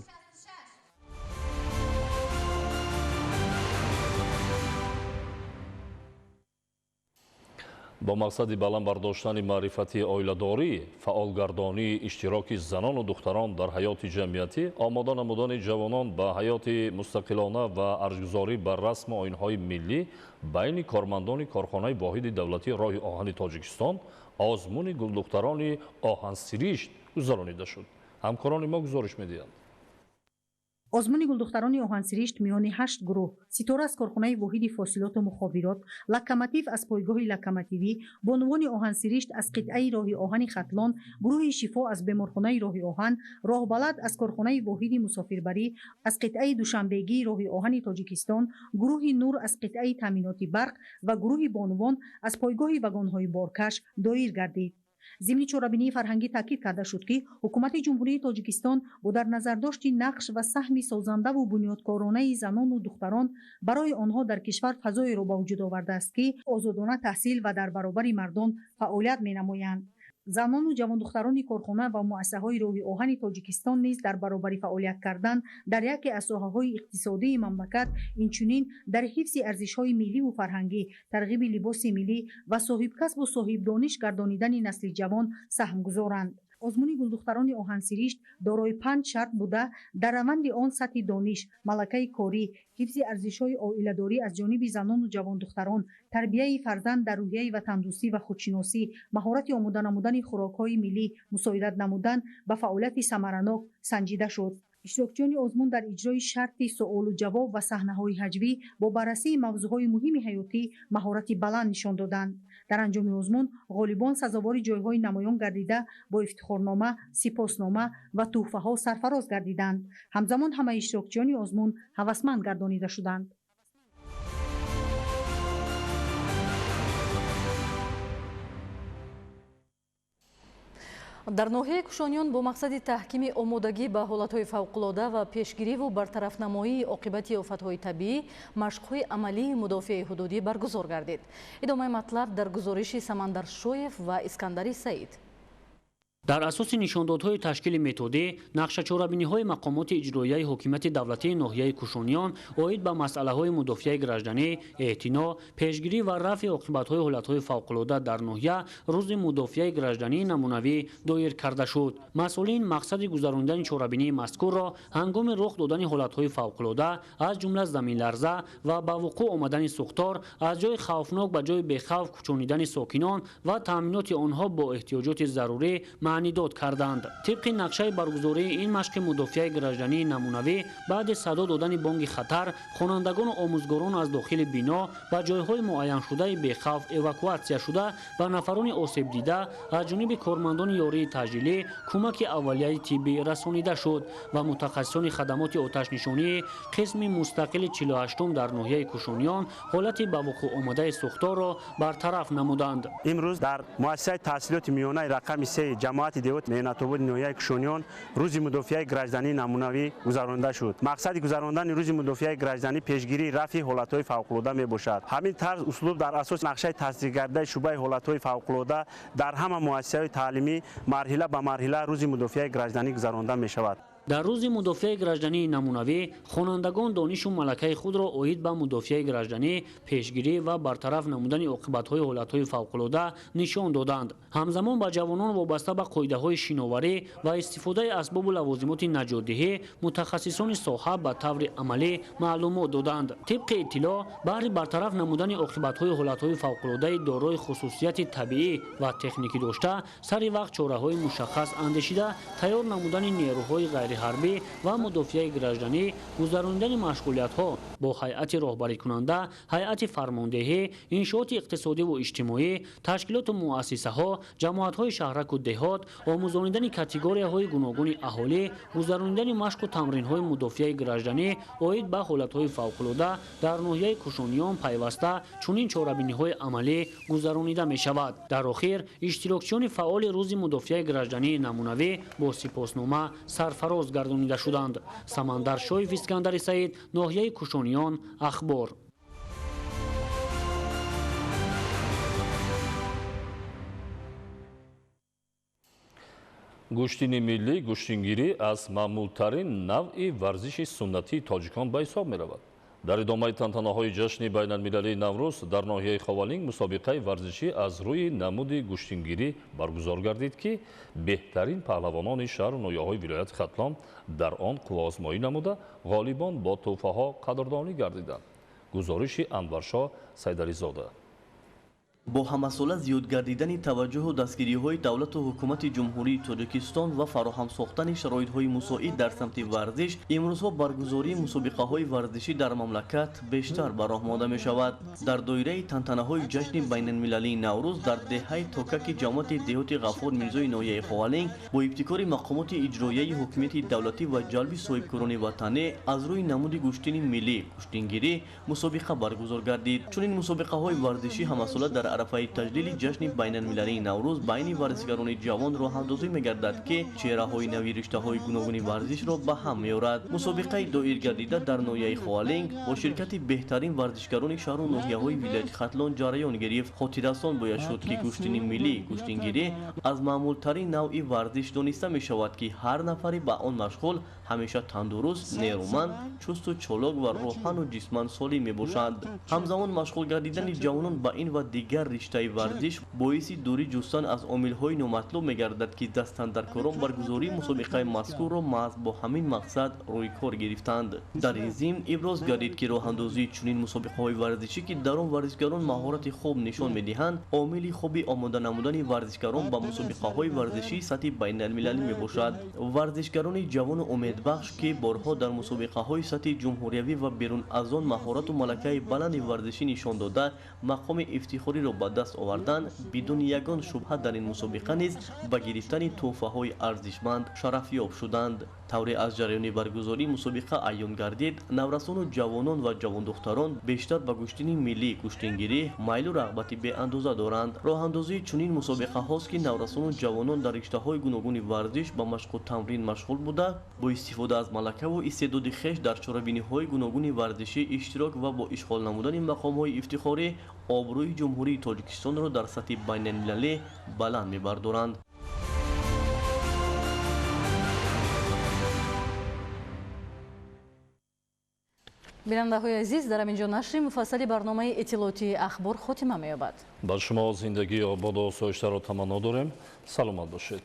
با مقصد بلند برداشتن معرفتی اویلاداری، فعالگردانی اشتراک زنان و دختران در حیات جمعیتی، آماده نمودن جوانان به حیات مستقلانه و ارزشگذاری بر رسم آیین‌های ملی بین کارمندان کارخانه واحد دولتی راه آهن تاجیکستان، آزمون گلدختران آهن‌سریشت گذرانیده شد. همکاران ما گزارش می‌دهند. озмуни гулдухтарони оҳансиришт миёни 8 гурӯҳ ситора аз корхонаи воҳиди фосилоту мухобирот, локомотив аз пойгоҳи локомотивӣ, бонувони оҳансиришт аз қитъаи роҳи оҳани Хатлон, гурӯҳи шифо аз беморхонаи роҳи оҳан, роҳбалад аз корхонаи воҳиди мусофирбарӣ, аз қитъаи душанбегии роҳи оҳани Тоҷикистон, гурӯҳи нур аз қитъаи таъминоти барқ ва гурӯҳи бонувон аз пойгоҳи вагонҳои боркаш доир гардид. зимни чорабинии фарҳангӣ таъкид карда шуд ки ҳукумати ҷумҳурии Тоҷикистон бо дар назардошти нақш ва саҳми созандаву бунёдкоронаи занону духтарон барои онҳо дар кишвар фазоеро ба вуҷуд овардааст ки озодона таҳсил ва дар баробари мардон фаъолият менамоянд. занону ҷавондухтарони корхона ва муассисаҳои роҳи оҳани Тоҷикистон низ дар баробари фаъолият кардан дар яке аз соҳаҳои иқтисодии мамлакат, инчунин дар ҳифзи арзишҳои милливу фарҳангӣ, тарғиби либоси миллӣ ва соҳибкасбу соҳибдониш гардонидани насли ҷавон саҳмгузоранд. озмуни гулдухтарони оҳансиришт дорои 5 шарт буда дар раванди он сатҳи дониш, малакаи корӣ, ҳифзи арзишҳои оиладорӣ аз ҷониби занону ҷавондухтарон, тарбияи фарзанд дар рӯҳияи ватандӯстӣ ва худшиносӣ, маҳорати омода намудани хӯрокҳои миллӣ, мусоидат намудан ба фаъолияти самаранок санҷида шуд. иштирокчиёни озмун дар иҷрои шарти суолу ҷавоб ва саҳнаҳои ҳаҷвӣ бо баррасии мавзӯъҳои муҳими ҳаётӣ маҳорати баланд нишон доданд. дар анҷоми озмун ғолибон сазовори ҷойҳои намоён гардида бо ифтихорнома, сипоснома ва тӯҳфаҳо сарфароз гардиданд. ҳамзамон ҳамаи иштирокчиёни озмун ҳавасманд гардонида шуданд. дар ноҳияи кушониён бо мақсади таҳкими омодагӣ ба ҳолатҳои фавқулода ва пешгириву бартарафнамоии оқибати офатҳои табиӣ машқҳои амалии мудофиаи ҳудудӣ баргузор гардид. идомаи матлаб дар гузориши Самандар Шоев ва Искандари Саид. дар асоси нишондодҳои ташкили методӣ нақшачорабиниҳои мақомоти иҷроияи ҳокимияти давлатии ноҳияи кушониён оид ба масъалаҳои мудофиаи гражданӣ, эътино, пешгирӣ ва рафъи оқибатҳои ҳолатҳои фавқулода дар ноҳия рӯзи мудофиаи граждании намунавӣ доир карда шуд. масъулин мақсади гузарондани чорабинии мазкурро ҳангоми рух додани ҳолатҳои фавқулода аз ҷумла заминларза ва ба вуқӯъ омадани сӯхтор аз ҷои хавфнок ба ҷои бехавф кӯчонидани сокинон ва таъминоти онҳо бо эҳтиёҷоти зарурӣ маънидод карданд. тибқи нақшаи баргузории ин машқи мудофиаи граждании намунавӣ баъди садо додани бонги хатар хонандагону омӯзгорон аз дохили бино ба ҷойҳои муайяншудаи бехавф эвакуатсия шуда ба нафарони осебдида аз ҷониби кормандони ёрии таъҷилӣ кӯмаки аввалияи тиббӣ расонида шуд ва мутахассисони хадамоти оташнишонии қисми мустақили 48 дар ноҳияи кушониён ҳолати ба вуқӯъ омадаи сӯхторро бартараф намуданд. имрӯз дар муассисаи таҳсилоти миёнаи рақами 3 ҷамоати деҳот меҳнатободи ноҳияи кушониён рӯзи мудофиаи граждании намунавӣ гузаронда шуд. мақсади гузарондани рӯзи мудофиаи гражданӣ пешгирии рафъи ҳолатҳои фавқулода мебошад. ҳамин тарз услуб дар асоси нақшаи тасдиқгардаи шуъбаи ҳолатҳои фавқулода дар ҳама муассисаҳои таълимӣ марҳила ба марҳила рӯзи мудофиаи гражданӣ гузаронда мешавад. дар рӯзи мудофиаи граждании намунавӣ хонандагон донишу малакаи худро оид ба мудофиаи гражданӣ, пешгирӣ ва бартараф намудани оқибатҳои ҳолатҳои фавқулода нишон доданд. ҳамзамон ба ҷавонон вобаста ба қоидаҳои шиноварӣ ва истифодаи асбобу лавозимоти наҷотдиҳӣ мутахассисони соҳа ба таври амалӣ маълумот доданд. тибқи иттилоъ баҳри бартараф намудани оқибатҳои ҳолатҳои фавқулодаи дорои хусусияти табиӣ ва техникӣ дошта сари вақт чораҳои мушаххас андешида тайёр намудани нерӯҳои ҳарбӣ ва мудофиаи гражданӣ, гузарондани машғулиятҳо бо ҳайати роҳбарикунанда, ҳайати фармондеҳӣ, иншооти иқтисодиву иҷтимоӣ, ташкилоту муассисаҳо, ҷамоатҳои шаҳраку деҳот, омӯзонидани категорияҳои гуногуни аҳолӣ, гузарондани машқу тамринҳои мудофиаи гражданӣ оид ба ҳолатҳои фавқулода дар ноҳияи кушониён пайваста чунин чорабиниҳои амалӣ гузаронида мешавад. дар охир иштирокчиёни фаъоли рӯзи мудофиаи граждании намунавӣ бо сипоснома сарфароз гардонида шуданд. Самандар Шоев, Искандари Саид, ноҳияи кушониён, ахбор. гӯштини миллӣ гӯштингирӣ аз маъмултарин навъи варзиши суннатии тоҷикон ба ҳисоб меравад. дар идомаи тантанаҳои ҷашни байналмилалии наврӯз дар ноҳияи ховалинг мусобиқаи варзишӣ аз рӯи намуди гӯштингирӣ баргузор гардид, ки беҳтарин паҳлавонони шаҳру ноҳияҳои вилояти Хатлон дар он қуввоозмоӣ намуда ғолибон бо тӯҳфаҳо қадрдонӣ гардиданд. гузориши Анваршо Сайдаризода. бо ҳамасола зиёд гардидани таваҷҷуҳу дастгириҳои давлату ҳукумати ҷумҳурии Тоҷикистон ва фароҳам сохтани шароитҳои мусоид дар самти варзиш, имрӯзҳо баргузории мусобиқаҳои варзишӣ дар мамлакат бештар ба роҳ монда мешавад. дар доираи тантанаҳои ҷашни байналмилалии Наврӯз дар деҳаи Токаки ҷамоати деҳоти Ғаффор Мирзои ноҳияи Ховалинг бо ибтикори мақомоти иҷроияи ҳокимияти давлатӣ ва ҷалби соҳибкорони ватанӣ аз рӯи намуди гӯштини миллӣ гӯштингирӣ мусобиқа баргузор гардид. чунин мусобиқаҳои варзишӣ ҳамасола дар арафаи таҷлили ҷашни байналмилалии Наврӯз байни варзишгарони ҷавон роҳандозӣ мегардад, ки чеҳраҳои нави риштаҳои гуногуни варзишро ба ҳам меорад. мусобиқаи доир гардида дар ноҳияи Ховалинг бо ширкати беҳтарин варзишгарони шаҳру ноҳияҳои вилояти Хатлон ҷараён гирифт. хотиррасон бояд шуд, ки гӯштини миллӣ гӯштингирӣ аз маъмултарин навъи варзиш дониста мешавад, ки ҳар нафари ба он машғул ҳамеша тандуруст, нерӯманд, чусту чолок ва рӯҳану ҷисман солим мебошанд. ҳамзамон машғул гардидани ҷавонон ба ин ва дигар риштаи варзиш боиси дурӣ ҷустан аз омилҳои номатлуб мегардад, ки дастандаркорон баргузории мусобиқаи мазкурро маҳз бо ҳамин мақсад рӯи кор гирифтанд. дар ин зимн иброз гардид, ки роҳандозии чунин мусобиқаҳои варзишӣ, ки дар он варзишгарон маҳорати хуб нишон медиҳанд, омили хуби омода намудани варзишгарон ба мусобиқаҳои варзишии сатҳи байналмилалӣ мебошад. варзишгарони ҷавону умедбахш, ки борҳо дар мусобиқаҳои сатҳи ҷумҳуриявӣ ва берун аз он маҳорату малакаи баланди варзишӣ нишон дода мақоми ифтихориро ба даст овардан бидуни ягон шубҳа дар ин мусобиқа низ ба гирифтани тӯҳфаҳои арзишманд шарафёб шуданд. тавре аз ҷараёни баргузории мусобиқа аён гардид, наврасону ҷавонон ва ҷавондухтарон бештар ба куштини миллии куштингирӣ майлу рағбати беандоза доранд. роҳандозии чунин мусобиқаҳост ки наврасону ҷавонон дар риштаҳои гуногуни варзиш ба машқу тамрин машғул буда, бо истифода аз малакаву истеъдоди хеш дар чорабиниҳои гуногуни варзишӣ иштирок ва бо ишғол намудани мақомҳои ифтихорӣ обрӯи ҷумҳурии Тоҷикистонро дар сатҳи байналмилалӣ баланд мебардоранд. бинандаҳои азиз, дар ҳаминҷо нашри муфассали барномаи иттилоотии ахбор хотима меёбад. ба шумо зиндагии ободу осоиштаро таманно дорем. саломат бошед.